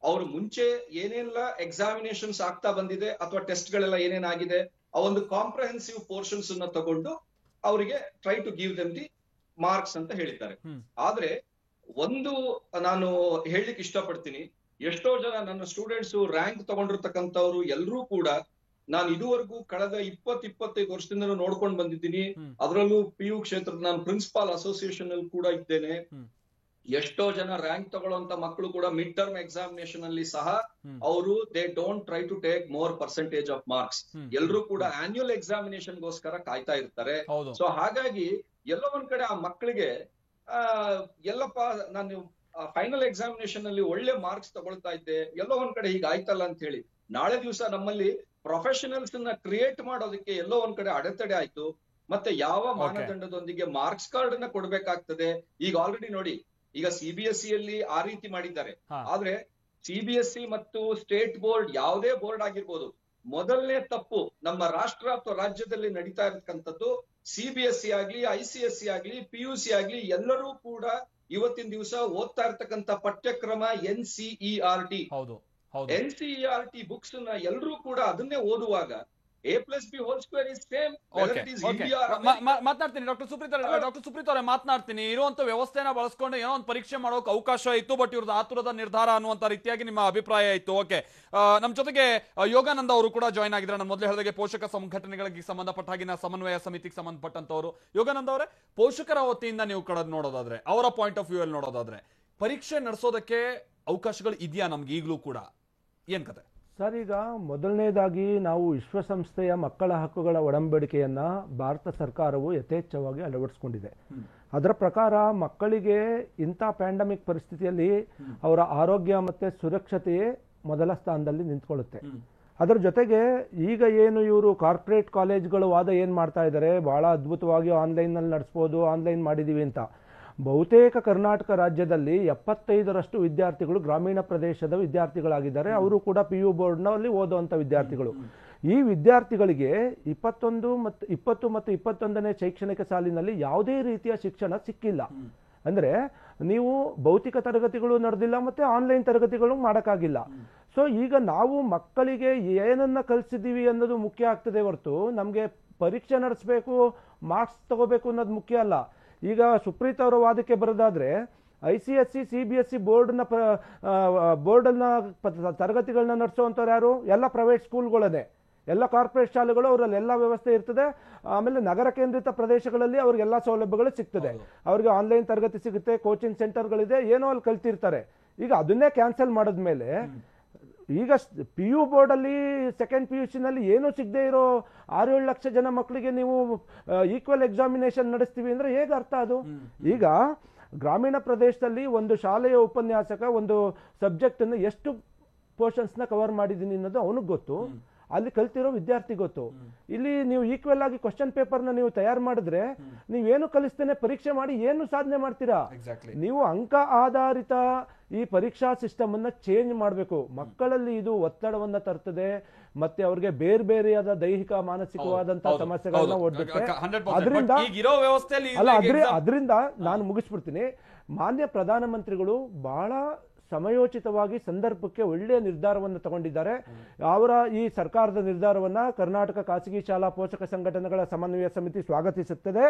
ಅವ್ರು ಮುಂಚೆ ಏನೆಲ್ಲ ಎಕ್ಸಾಮಿನೇಷನ್ಸ್ ಆಗ್ತಾ ಬಂದಿದೆ ಅಥವಾ ಟೆಸ್ಟ್ ಗಳೆಲ್ಲ ಏನೇನಾಗಿದೆ, ಆ ಒಂದು ಕಾಂಪ್ರಹೆನ್ಸಿವ್ ಪೋರ್ಷನ್ಸ್ ಅನ್ನ ತಗೊಂಡು ಅವರಿಗೆ try to give them the marks ಅಂತ ಹೇಳಿದ್ದಾರೆ. ಆದ್ರೆ ಒಂದು ನಾನು ಹೇಳಲಿಕ್ಕೆ ಇಷ್ಟಪಡ್ತೀನಿ, ಎಷ್ಟೋ ಜನ ನನ್ನ ಸ್ಟೂಡೆಂಟ್ಸ್ ರ್ಯಾಂಕ್ ತಗೊಂಡಿರ್ತಕ್ಕಂಥವ್ರು ಎಲ್ಲರೂ ಕೂಡ ನಾನು ಇದುವರೆಗೂ ಕಳೆದ 20-25 ವರ್ಷದಿಂದ ನೋಡ್ಕೊಂಡು ಬಂದಿದ್ದೀನಿ. ಅದರಲ್ಲೂ PU ಕ್ಷೇತ್ರದ ನಾನು ಪ್ರಿನ್ಸಿಪಾಲ್ ಅಸೋಸಿಯೇಷನ್ ಅಲ್ಲಿ ಕೂಡ ಇದ್ದೇನೆ. ಎಷ್ಟೋ ಜನ ರ್ಯಾಂಕ್ ತಗೊಳ್ಳುವಂತ ಮಕ್ಕಳು ಕೂಡ ಮಿಡ್ ಟರ್ಮ್ ಎಕ್ಸಾಮಿನೇಷನ್ ಅಲ್ಲಿ ಸಹ ಅವರು they don't try to take more percentage of marks. ಎಲ್ಲರೂ ಕೂಡ ಆನ್ಯುವಲ್ ಎಕ್ಸಾಮಿನೇಷನ್ ಗೋಸ್ಕರ ಕಾಯ್ತಾ ಇರ್ತಾರೆ. ಸೊ ಹಾಗಾಗಿ ಎಲ್ಲೋ ಒಂದ್ ಕಡೆ ಆ ಮಕ್ಕಳಿಗೆ ಎಲ್ಲಪ್ಪ ನಾನು ಫೈನಲ್ ಎಕ್ಸಾಮಿನೇಷನ್ ಅಲ್ಲಿ ಒಳ್ಳೆ ಮಾರ್ಕ್ಸ್ ತಗೊಳ್ತಾ ಇದ್ದೆ, ಎಲ್ಲೋ ಒಂದ್ ಕಡೆ ಹೀಗೆ ಆಯ್ತಲ್ಲ ಅಂತ ಹೇಳಿ ನಾಳೆ ದಿವಸ ನಮ್ಮಲ್ಲಿ ಪ್ರೊಫೆಷನಲ್ಸ್ ನ ಕ್ರಿಯೇಟ್ ಮಾಡೋದಕ್ಕೆ ಎಲ್ಲೋ ಒಂದ್ ಕಡೆ ಅಡೆತಡೆ ಆಯ್ತು. ಮತ್ತೆ ಯಾವ ಮಾನದಂಡದೊಂದಿಗೆ ಮಾರ್ಕ್ಸ್ ಕಾರ್ಡ್ ಅನ್ನ ಕೊಡ್ಬೇಕಾಗ್ತದೆ. ಈಗ ಆಲ್ರೆಡಿ ನೋಡಿ, ಈಗ CBSE ಅಲ್ಲಿ ಆ ರೀತಿ ಮಾಡಿದ್ದಾರೆ. ಆದ್ರೆ CBSE ಮತ್ತು ಸ್ಟೇಟ್ ಬೋರ್ಡ್, ಯಾವುದೇ ಬೋರ್ಡ್ ಆಗಿರ್ಬೋದು, ಮೊದಲನೇ ತಪ್ಪು ನಮ್ಮ ರಾಷ್ಟ್ರ ಅಥವಾ ರಾಜ್ಯದಲ್ಲಿ ನಡೀತಾ ಇರತಕ್ಕಂಥದ್ದು CBSE ಆಗ್ಲಿ, ICSE ಆಗ್ಲಿ, PUC ಆಗ್ಲಿ, ಎಲ್ಲರೂ ಕೂಡ ಇವತ್ತಿನ ದಿವಸ ಓದ್ತಾ ಇರ್ತಕ್ಕಂಥ ಪಠ್ಯಕ್ರಮ NCERT. NCERT ಬುಕ್ಸ್ ನ ಎಲ್ಲರೂ ಕೂಡ ಅದನ್ನೇ ಓದುವಾಗ A+B² is same. ಮಾತನಾಡ್ತೀನಿ ಡಾಕ್ಟರ್ ಸುಪ್ರೀತ್ ಅವರೇ ಮಾತನಾಡ್ತೀನಿ. ಇರುವಂತ ವ್ಯವಸ್ಥೆನ ಬಳಸ್ಕೊಂಡು ಏನೋ ಒಂದು ಪರೀಕ್ಷೆ ಮಾಡೋಕೆ ಅವಕಾಶ ಇತ್ತು, ಬಟ್ ಇವ್ರದ್ದು ಆತುರದ ನಿರ್ಧಾರ ಅನ್ನುವಂತ ರೀತಿಯಾಗಿ ನಿಮ್ಮ ಅಭಿಪ್ರಾಯ ಇತ್ತು. ಓಕೆ, ನಮ್ಮ ಜೊತೆಗೆ ಯೋಗಾನಂದ ಅವರು ಕೂಡ ಜಾಯ್ನ್ ಆಗಿದ್ದಾರೆ. ನಾನು ಮೊದಲೇ ಹೇಳಿದಾಗೆ ಪೋಷಕ ಸಂಘಟನೆಗಳಿಗೆ ಸಂಬಂಧಪಟ್ಟ ಹಾಗಿನ ಸಮನ್ವಯ ಸಮಿತಿಗೆ ಸಂಬಂಧಪಟ್ಟಂತವರು. ಯೋಗಾನಂದ ಅವರೇ, ಪೋಷಕರ ವತಿಯಿಂದ ನೀವು ಕಡೆ ನೋಡೋದಾದ್ರೆ, ಅವರ ಪಾಯಿಂಟ್ ಆಫ್ ವ್ಯೂ ಅಲ್ಲಿ ನೋಡೋದಾದ್ರೆ, ಪರೀಕ್ಷೆ ನಡೆಸೋದಕ್ಕೆ ಅವಕಾಶಗಳು ಇದೆಯಾ ನಮ್ಗೆ ಈಗಲೂ ಕೂಡ? ಏನ್ ಕತೆ ಸರ್? ಈಗ ಮೊದಲನೇದಾಗಿ ನಾವು ವಿಶ್ವಸಂಸ್ಥೆಯ ಮಕ್ಕಳ ಹಕ್ಕುಗಳ ಒಡಂಬಡಿಕೆಯನ್ನ ಭಾರತ ಸರ್ಕಾರವು ಯಥೇಚ್ಛವಾಗಿ ಅಳವಡಿಸಿಕೊಂಡಿದೆ. ಅದರ ಪ್ರಕಾರ ಮಕ್ಕಳಿಗೆ ಇಂಥ ಪ್ಯಾಂಡಮಿಕ್ ಪರಿಸ್ಥಿತಿಯಲ್ಲಿ ಅವರ ಆರೋಗ್ಯ ಮತ್ತೆ ಸುರಕ್ಷತೆಯೇ ಮೊದಲ ಸ್ಥಾನದಲ್ಲಿ ನಿಂತ್ಕೊಳ್ಳುತ್ತೆ. ಅದರ ಜೊತೆಗೆ ಈಗ ಏನು ಇವರು ಕಾರ್ಪೊರೇಟ್ ಕಾಲೇಜ್ಗಳು ವಾದ ಏನು ಮಾಡ್ತಾ ಇದ್ದಾರೆ, ಬಹಳ ಅದ್ಭುತವಾಗಿ ಆನ್ಲೈನ್ನಲ್ಲಿ ನಡೆಸ್ಬೋದು, ಆನ್ಲೈನ್ ಮಾಡಿದ್ದೀವಿ ಅಂತ. ಬಹುತೇಕ ಕರ್ನಾಟಕ ರಾಜ್ಯದಲ್ಲಿ 75% ವಿದ್ಯಾರ್ಥಿಗಳು ಗ್ರಾಮೀಣ ಪ್ರದೇಶದ ವಿದ್ಯಾರ್ಥಿಗಳಾಗಿದ್ದಾರೆ. ಅವರು ಕೂಡ PU ಬೋರ್ಡ್ನಲ್ಲಿ ಓದುವಂಥ ವಿದ್ಯಾರ್ಥಿಗಳು. ಈ ವಿದ್ಯಾರ್ಥಿಗಳಿಗೆ 20 ಮತ್ತು 21ನೇ ಶೈಕ್ಷಣಿಕ ಸಾಲಿನಲ್ಲಿ ಯಾವುದೇ ರೀತಿಯ ಶಿಕ್ಷಣ ಸಿಕ್ಕಿಲ್ಲ. ಅಂದರೆ ನೀವು ಭೌತಿಕ ತರಗತಿಗಳು ನಡೆದಿಲ್ಲ, ಮತ್ತು ಆನ್ಲೈನ್ ತರಗತಿಗಳು ಮಾಡೋಕ್ಕಾಗಿಲ್ಲ. ಸೊ ಈಗ ನಾವು ಮಕ್ಕಳಿಗೆ ಏನನ್ನ ಕಲಿಸಿದ್ದೀವಿ ಅನ್ನೋದು ಮುಖ್ಯ ಆಗ್ತದೆ ಹೊರತು ನಮಗೆ ಪರೀಕ್ಷೆ ನಡೆಸಬೇಕು, ಮಾರ್ಕ್ಸ್ ತಗೋಬೇಕು ಅನ್ನೋದು ಮುಖ್ಯ ಅಲ್ಲ. ಈಗ ಸುಪ್ರೀತ್ ಅವರ ವಾದಕ್ಕೆ ಬರೋದಾದ್ರೆ, ICSE CBSE ಬೋರ್ಡನ್ನ ತರಗತಿಗಳನ್ನ ನಡೆಸುವಂಥವ್ರು ಯಾರು? ಎಲ್ಲ ಪ್ರೈವೇಟ್ ಸ್ಕೂಲ್ಗಳನ್ನೇ, ಎಲ್ಲ ಕಾರ್ಪೊರೇಟ್ ಶಾಲೆಗಳು, ಅವರಲ್ಲಿ ಎಲ್ಲ ವ್ಯವಸ್ಥೆ ಇರ್ತದೆ. ಆಮೇಲೆ ನಗರ ಕೇಂದ್ರಿತ ಪ್ರದೇಶಗಳಲ್ಲಿ ಅವ್ರಿಗೆಲ್ಲ ಸೌಲಭ್ಯಗಳು ಸಿಗ್ತದೆ. ಅವ್ರಿಗೆ ಆನ್ಲೈನ್ ತರಗತಿ ಸಿಗುತ್ತೆ, ಕೋಚಿಂಗ್ ಸೆಂಟರ್ಗಳಿದೆ, ಏನೋ ಅಲ್ಲಿ ಕಲ್ತಿರ್ತಾರೆ. ಈಗ ಅದನ್ನೇ ಕ್ಯಾನ್ಸಲ್ ಮಾಡಿದ್ಮೇಲೆ ಈಗ PU ಬೋರ್ಡಲ್ಲಿ ಸೆಕೆಂಡ್ PUC ನಲ್ಲಿ ಏನೂ ಸಿಗದೆ ಇರೋ 6-7 ಲಕ್ಷ ಜನ ಮಕ್ಕಳಿಗೆ ನೀವು ಈಕ್ವಲ್ ಎಕ್ಸಾಮಿನೇಷನ್ ನಡೆಸ್ತೀವಿ ಅಂದ್ರೆ ಹೇಗೆ ಅರ್ಥ ಅದು? ಈಗ ಗ್ರಾಮೀಣ ಪ್ರದೇಶದಲ್ಲಿ ಒಂದು ಶಾಲೆಯ ಉಪನ್ಯಾಸಕ ಒಂದು ಸಬ್ಜೆಕ್ಟ್ ಅನ್ನು ಎಷ್ಟು ಪೋರ್ಷನ್ಸ್ನ ಕವರ್ ಮಾಡಿದ್ದೀನಿ ಅನ್ನೋದು ಅವನಿಗೆ ಗೊತ್ತು. ಅಲ್ಲಿ ಕಲ್ತಿರೋ ವಿದ್ಯಾರ್ಥಿ ಗೊತ್ತು. ಇಲ್ಲಿ ನೀವು ಈಕ್ವಲ್ ಆಗಿ ಕ್ವಶನ್ ಪೇಪರ್ನ ನೀವು ತಯಾರು ಮಾಡಿದ್ರೆ ನೀವೇನು ಕಲಿಸ್ತೇನೆ ಪರೀಕ್ಷೆ ಮಾಡಿ ಏನು ಸಾಧನೆ ಮಾಡ್ತೀರಾ? ನೀವು ಅಂಕ ಆಧಾರಿತ ಈ ಪರೀಕ್ಷಾ ಸಿಸ್ಟಮ್ ಅನ್ನ ಚೇಂಜ್ ಮಾಡಬೇಕು. ಮಕ್ಕಳಲ್ಲಿ ಇದು ಒತ್ತಡವನ್ನ ತರ್ತದೆ, ಮತ್ತೆ ಅವ್ರಿಗೆ ಬೇರೆ ಬೇರೆಯಾದ ದೈಹಿಕ ಮಾನಸಿಕವಾದಂತಹ ಸಮಸ್ಯೆಗಳನ್ನ ಒಡ್ಡುತ್ತೆ. ಅದರಿಂದ ನಾನು ಮುಗಿಸ್ಬಿಡ್ತೀನಿ. ಮಾನ್ಯ ಪ್ರಧಾನಮಂತ್ರಿಗಳು ಬಹಳ ಸಮಯೋಚಿತವಾಗಿ ಸಂದರ್ಭಕ್ಕೆ ಒಳ್ಳೆಯ ನಿರ್ಧಾರವನ್ನು ತಗೊಂಡಿದ್ದಾರೆ. ಅವರ ಈ ಸರ್ಕಾರದ ನಿರ್ಧಾರವನ್ನ ಕರ್ನಾಟಕ ಖಾಸಗಿ ಶಾಲಾ ಪೋಷಕ ಸಂಘಟನೆಗಳ ಸಮನ್ವಯ ಸಮಿತಿ ಸ್ವಾಗತಿಸುತ್ತದೆ.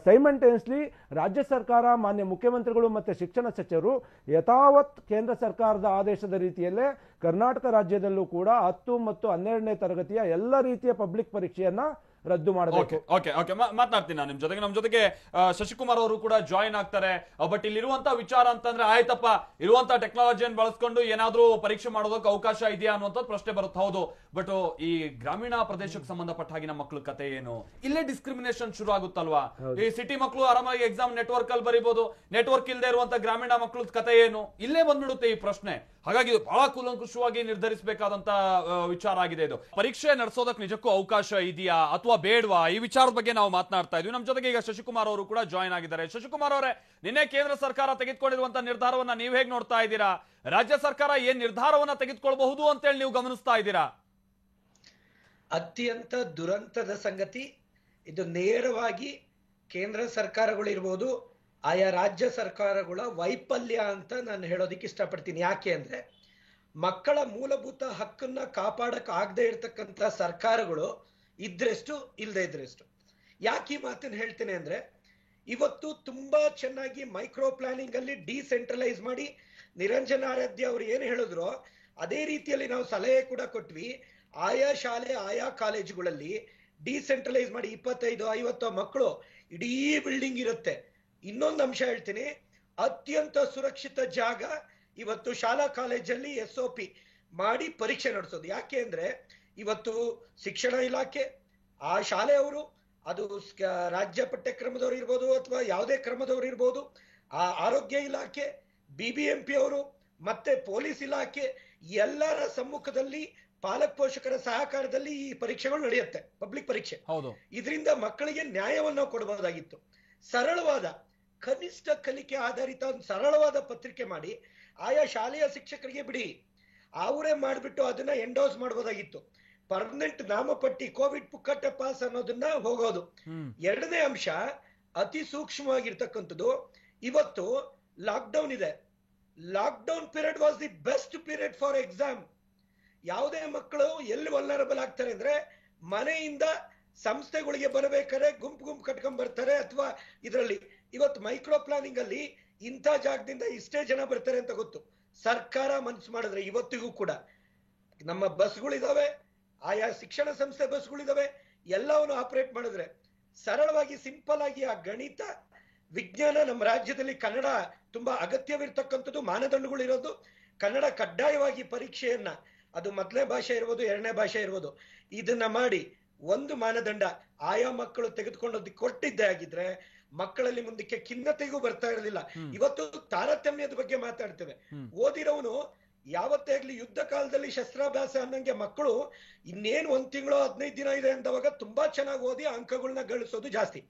ಸೈಮಲ್ಟೇನಿಯಸ್ಲಿ ರಾಜ್ಯ ಸರ್ಕಾರ, ಮಾನ್ಯ ಮುಖ್ಯಮಂತ್ರಿಗಳು ಮತ್ತೆ ಶಿಕ್ಷಣ ಸಚಿವರು ಯಥಾವತ್ ಕೇಂದ್ರ ಸರ್ಕಾರದ ಆದೇಶದ ರೀತಿಯಲ್ಲೇ ಕರ್ನಾಟಕ ರಾಜ್ಯದಲ್ಲೂ ಕೂಡ 10 ಮತ್ತು 12ನೇ ತರಗತಿಯ ಎಲ್ಲ ರೀತಿಯ ಪಬ್ಲಿಕ್ ಪರೀಕ್ಷೆಯನ್ನ ರದ್ದು ಮಾಡಬೇಕು. ಮಾತನಾಡ್ತೀನಿ ನಾನು ನಿಮ್ ಜೊತೆಗೆ. ನಮ್ಮ ಜೊತೆಗೆ ಶಶಿಕುಮಾರ್ ಅವರು ಕೂಡ ಜಾಯಿನ್ ಆಗ್ತಾರೆ. ಬಟ್ ಇಲ್ಲಿರುವಂತ ವಿಚಾರ ಅಂತಂದ್ರೆ, ಆಯ್ತಪ್ಪ ಇರುವಂತ ಟೆಕ್ನಾಲಜಿಯನ್ನು ಬಳಸ್ಕೊಂಡು ಏನಾದ್ರೂ ಪರೀಕ್ಷೆ ಮಾಡೋದಕ್ಕೆ ಅವಕಾಶ ಇದೆಯಾ ಅನ್ನುವಂಥದ್ದು ಪ್ರಶ್ನೆ ಬರುತ್ತೆ. ಹೌದು, ಬಟ್ ಈ ಗ್ರಾಮೀಣ ಪ್ರದೇಶಕ್ಕೆ ಸಂಬಂಧಪಟ್ಟ ಹಾಗಿನ ಮಕ್ಕಳ ಕತೆ ಏನು? ಇಲ್ಲೇ ಡಿಸ್ಕ್ರಿಮಿನೇಷನ್ ಶುರು ಆಗುತ್ತಲ್ವಾ? ಈ ಸಿಟಿ ಮಕ್ಕಳು ಆರಾಮಾಗಿ ಎಕ್ಸಾಮ್ ನೆಟ್ವರ್ಕ್ ಅಲ್ಲಿ ಬರೀಬಹುದು, ನೆಟ್ವರ್ಕ್ ಇಲ್ಲದೆ ಇರುವಂತ ಗ್ರಾಮೀಣ ಮಕ್ಕಳ ಕತೆ ಏನು? ಇಲ್ಲೇ ಬಂದ್ಬಿಡುತ್ತೆ ಈ ಪ್ರಶ್ನೆ. ಹಾಗಾಗಿ ಬಹಳ ಕೂಲಂಕುಷವಾಗಿ ನಿರ್ಧರಿಸಬೇಕಾದಂತ ವಿಚಾರ ಆಗಿದೆ ಇದು. ಪರೀಕ್ಷೆ ನಡೆಸೋದಕ್ಕೆ ನಿಜಕ್ಕೂ ಅವಕಾಶ ಇದೆಯಾ ಅಥವಾ ಬೇಡವಾ, ಈ ವಿಚಾರದ ಬಗ್ಗೆ ನಾವು ಮಾತನಾಡ್ತಾ ಇದ್ವಿ. ನಮ್ಮ ಜೊತೆಗೆ ಈಗ ಶಶಿಕುಮಾರ್ ಅವರು ಕೂಡ ಜಾಯಿನ್ ಆಗಿದ್ದಾರೆ. ಶಶಿಕುಮಾರ್ ಅವರೇ, ನಿನ್ನೆ ಕೇಂದ್ರ ಸರ್ಕಾರ ತೆಗೆದುಕೊಂಡಿರುವಂತಹ ನಿರ್ಧಾರವನ್ನ ನೀವು ಹೇಗೆ ನೋಡ್ತಾ ಇದ್ದೀರಾ? ರಾಜ್ಯ ಸರ್ಕಾರ ಏನ್ ನಿರ್ಧಾರವನ್ನ ತೆಗೆದುಕೊಳ್ಳಬಹುದು ಅಂತೇಳಿ ನೀವು ಗಮನಿಸ್ತಾ ಇದ್ದೀರಾ? ಅತ್ಯಂತ ದುರಂತದ ಸಂಗತಿ ಇದು. ನೇರವಾಗಿ ಕೇಂದ್ರ ಸರ್ಕಾರಗಳಿರ್ಬೋದು, ಆಯಾ ರಾಜ್ಯ ಸರ್ಕಾರಗಳ ವೈಫಲ್ಯ ಅಂತ ನಾನು ಹೇಳೋದಿಕ್ಕೆ ಇಷ್ಟಪಡ್ತೀನಿ. ಯಾಕೆ ಅಂದ್ರೆ, ಮಕ್ಕಳ ಮೂಲಭೂತ ಹಕ್ಕನ್ನ ಕಾಪಾಡಕ್ ಆಗದೆ ಇರ್ತಕ್ಕಂಥ ಸರ್ಕಾರಗಳು ಇದ್ರೆಷ್ಟು ಇಲ್ಲದೆ ಇದ್ರೆಷ್ಟು. ಯಾಕೆ ಈ ಮಾತನ್ನು ಹೇಳ್ತೇನೆ ಅಂದ್ರೆ, ಇವತ್ತು ತುಂಬಾ ಚೆನ್ನಾಗಿ ಮೈಕ್ರೋ ಪ್ಲಾನಿಂಗ್ ಅಲ್ಲಿ ಡಿಸೆಂಟ್ರಲೈಸ್ ಮಾಡಿ ನಿರಂಜನ ಆರಾಧ್ಯ ಅವರು ಏನು ಹೇಳಿದ್ರು ಅದೇ ರೀತಿಯಲ್ಲಿ ನಾವು ಸಲಹೆ ಕೂಡ ಕೊಟ್ವಿ. ಆಯಾ ಶಾಲೆ ಆಯಾ ಕಾಲೇಜುಗಳಲ್ಲಿ ಡಿಸೆಂಟ್ರಲೈಸ್ ಮಾಡಿ 25-50 ಮಕ್ಕಳು ಇಡೀ ಬಿಲ್ಡಿಂಗ್ ಇರುತ್ತೆ. ಇನ್ನೊಂದು ಅಂಶ ಹೇಳ್ತೀನಿ, ಅತ್ಯಂತ ಸುರಕ್ಷಿತ ಜಾಗ ಇವತ್ತು ಶಾಲಾ ಕಾಲೇಜಲ್ಲಿ SOP ಮಾಡಿ ಪರೀಕ್ಷೆ ನಡೆಸೋದು. ಯಾಕೆ ಅಂದ್ರೆ, ಇವತ್ತು ಶಿಕ್ಷಣ ಇಲಾಖೆ, ಆ ಶಾಲೆಯವರು, ಅದು ರಾಜ್ಯ ಪಠ್ಯಕ್ರಮದವರು ಇರ್ಬೋದು ಅಥವಾ ಯಾವುದೇ ಕ್ರಮದವರು ಇರ್ಬೋದು, ಆ ಆರೋಗ್ಯ ಇಲಾಖೆ, BBMP ಅವರು ಮತ್ತೆ ಪೊಲೀಸ್ ಇಲಾಖೆ ಎಲ್ಲರ ಸಮ್ಮುಖದಲ್ಲಿ ಪಾಲಕ ಪೋಷಕರ ಸಹಕಾರದಲ್ಲಿ ಈ ಪರೀಕ್ಷೆಗಳು ನಡೆಯುತ್ತೆ, ಪಬ್ಲಿಕ್ ಪರೀಕ್ಷೆ. ಇದರಿಂದ ಮಕ್ಕಳಿಗೆ ನ್ಯಾಯವನ್ನು ಕೊಡಬಹುದಾಗಿತ್ತು. ಸರಳವಾದ ಕನಿಷ್ಠ ಕಲಿಕೆ ಆಧಾರಿತ ಒಂದು ಸರಳವಾದ ಪತ್ರಿಕೆ ಮಾಡಿ ಆಯಾ ಶಾಲೆಯ ಶಿಕ್ಷಕರಿಗೆ ಬಿಡಿ, ಅವರೇ ಮಾಡಿಬಿಟ್ಟು ಅದನ್ನ ಎಂಡೋಸ್ ಮಾಡಬಹುದಾಗಿತ್ತು. ಪರ್ಮನೆಂಟ್ ನಾಮಪಟ್ಟಿ ಕೋವಿಡ್ ಪುಕ್ಕಟ್ಟೆ ಪಾಸ್ ಅನ್ನೋದನ್ನ ಹೋಗೋದು. ಎರಡನೇ ಅಂಶ ಅತಿ ಸೂಕ್ಷ್ಮವಾಗಿರ್ತಕ್ಕಂಥದ್ದು, ಇವತ್ತು ಲಾಕ್ಡೌನ್ ಇದೆ. Lockdown period was the best period for exam. ಯಾವುದೇ ಮಕ್ಕಳು ಎಲ್ಲಿ ವಲ್ನರಬಲ್ ಆಗ್ತಾರೆ ಅಂದ್ರೆ, ಮನೆಯಿಂದ ಸಂಸ್ಥೆಗಳಿಗೆ ಬರಬೇಕಾದ್ರೆ ಗುಂಪು ಕಟ್ಕೊಂಡ್ ಬರ್ತಾರೆ, ಅಥವಾ ಇದರಲ್ಲಿ ಇವತ್ತು ಮೈಕ್ರೋ ಪ್ಲಾನಿಂಗ್ ಅಲ್ಲಿ ಇಂಥ ಜಾಗದಿಂದ ಇಷ್ಟೇ ಜನ ಬರ್ತಾರೆ ಅಂತ ಗೊತ್ತು. ಸರ್ಕಾರ ಮನಸ್ಸು ಮಾಡಿದ್ರೆ ಇವತ್ತಿಗೂ ಕೂಡ ನಮ್ಮ ಬಸ್ಗಳಿದಾವೆ, ಆಯಾ ಶಿಕ್ಷಣ ಸಂಸ್ಥೆ ಬಸ್ಗಳಿದಾವೆ, ಎಲ್ಲವನ್ನು ಆಪರೇಟ್ ಮಾಡಿದ್ರೆ ಸರಳವಾಗಿ ಸಿಂಪಲ್ ಆಗಿ ಆ ಗಣಿತ ವಿಜ್ಞಾನ ನಮ್ಮ ರಾಜ್ಯದಲ್ಲಿ ಕನ್ನಡ ತುಂಬಾ ಅಗತ್ಯವಿರ್ತಕ್ಕಂಥದ್ದು, ಮಾನದಂಡಗಳು ಇರೋದು. ಕನ್ನಡ ಕಡ್ಡಾಯವಾಗಿ ಪರೀಕ್ಷೆಯನ್ನ, ಅದು ಮೊದಲನೇ ಭಾಷೆ ಇರ್ಬೋದು, ಎರಡನೇ ಭಾಷೆ ಇರ್ಬೋದು, ಇದನ್ನ ಮಾಡಿ ಒಂದು ಮಾನದಂಡ ಆಯಾ ಮಕ್ಕಳು ತೆಗೆದುಕೊಂಡು ಕೊಟ್ಟಿದ್ದೇ ಆಗಿದ್ರೆ ಮಕ್ಕಳಲ್ಲಿ ಮುಂದಕ್ಕೆ ಖಿನ್ನತೆಗೂ ಬರ್ತಾ ಇರಲಿಲ್ಲ. ಇವತ್ತು ತಾರತಮ್ಯದ ಬಗ್ಗೆ ಮಾತಾಡ್ತೇವೆ. ಓದಿರೋನು ಯಾವತ್ತೇ ಆಗ್ಲಿ ಯುದ್ಧ ಕಾಲದಲ್ಲಿ ಶಸ್ತ್ರಾಭ್ಯಾಸ ಅನ್ನಂಗೆ ಮಕ್ಕಳು ಇನ್ನೇನು 1 ತಿಂಗಳು 15 ದಿನ ಇದೆ ಅಂತವಾಗ ತುಂಬಾ ಚೆನ್ನಾಗಿ ಓದಿ ಅಂಕಗಳನ್ನ ಗಳಿಸೋದು ಜಾಸ್ತಿ.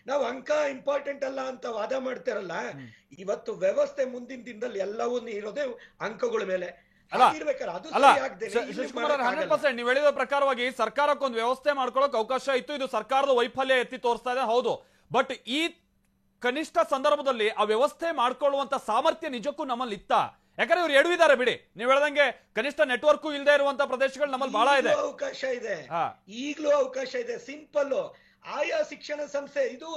ನಾವು ಅಂಕ ಇಂಪಾರ್ಟೆಂಟ್ ಅಲ್ಲ ಅಂತ ವಾದ ಮಾಡ್ತಾರಲ್ಲ, ಇವತ್ತು ವ್ಯವಸ್ಥೆ ಮುಂದಿನ ದಿನದಲ್ಲಿ ಎಲ್ಲವೂ ಇರೋದೇ ಅಂಕಗಳ ಮೇಲೆ. ನೀವು ಹೇಳಿದ ಪ್ರಕಾರವಾಗಿ ಸರ್ಕಾರಕ್ಕೊಂದು ವ್ಯವಸ್ಥೆ ಮಾಡ್ಕೊಳ್ಳೋಕೆ ಅವಕಾಶ ಇತ್ತು, ಇದು ಸರ್ಕಾರದ ವೈಫಲ್ಯ ಎತ್ತಿ ತೋರಿಸ್ತಾ ಇದೆ. ಹೌದು, ಬಟ್ ಈ ಕನಿಷ್ಠ ಸಂದರ್ಭದಲ್ಲಿ ಆ ವ್ಯವಸ್ಥೆ ಮಾಡ್ಕೊಳ್ಳುವಂತ ಸಾಮರ್ಥ್ಯ ನಿಜಕ್ಕೂ ನಮ್ಮಲ್ಲಿ ಇತ್ತ? ಯಾಕಂದ್ರೆ ಇವ್ರು ಎಡವಿದ್ದಾರೆ ಬಿಡಿ, ನೀವು ಹೇಳ್ದಂಗೆ ಕನಿಷ್ಠ ನೆಟ್ವರ್ಕ್ ಇಲ್ಲದೆ ಇರುವಂತ ಪ್ರದೇಶಗಳು ನಮ್ಮಲ್ಲಿ ಬಹಳ ಇದೆ. ಅವಕಾಶ ಇದೆ, ಈಗಲೂ ಅವಕಾಶ ಇದೆ. ಸಿಂಪಲ್, ಆಯಾ ಶಿಕ್ಷಣ ಸಂಸ್ಥೆ, ಇದು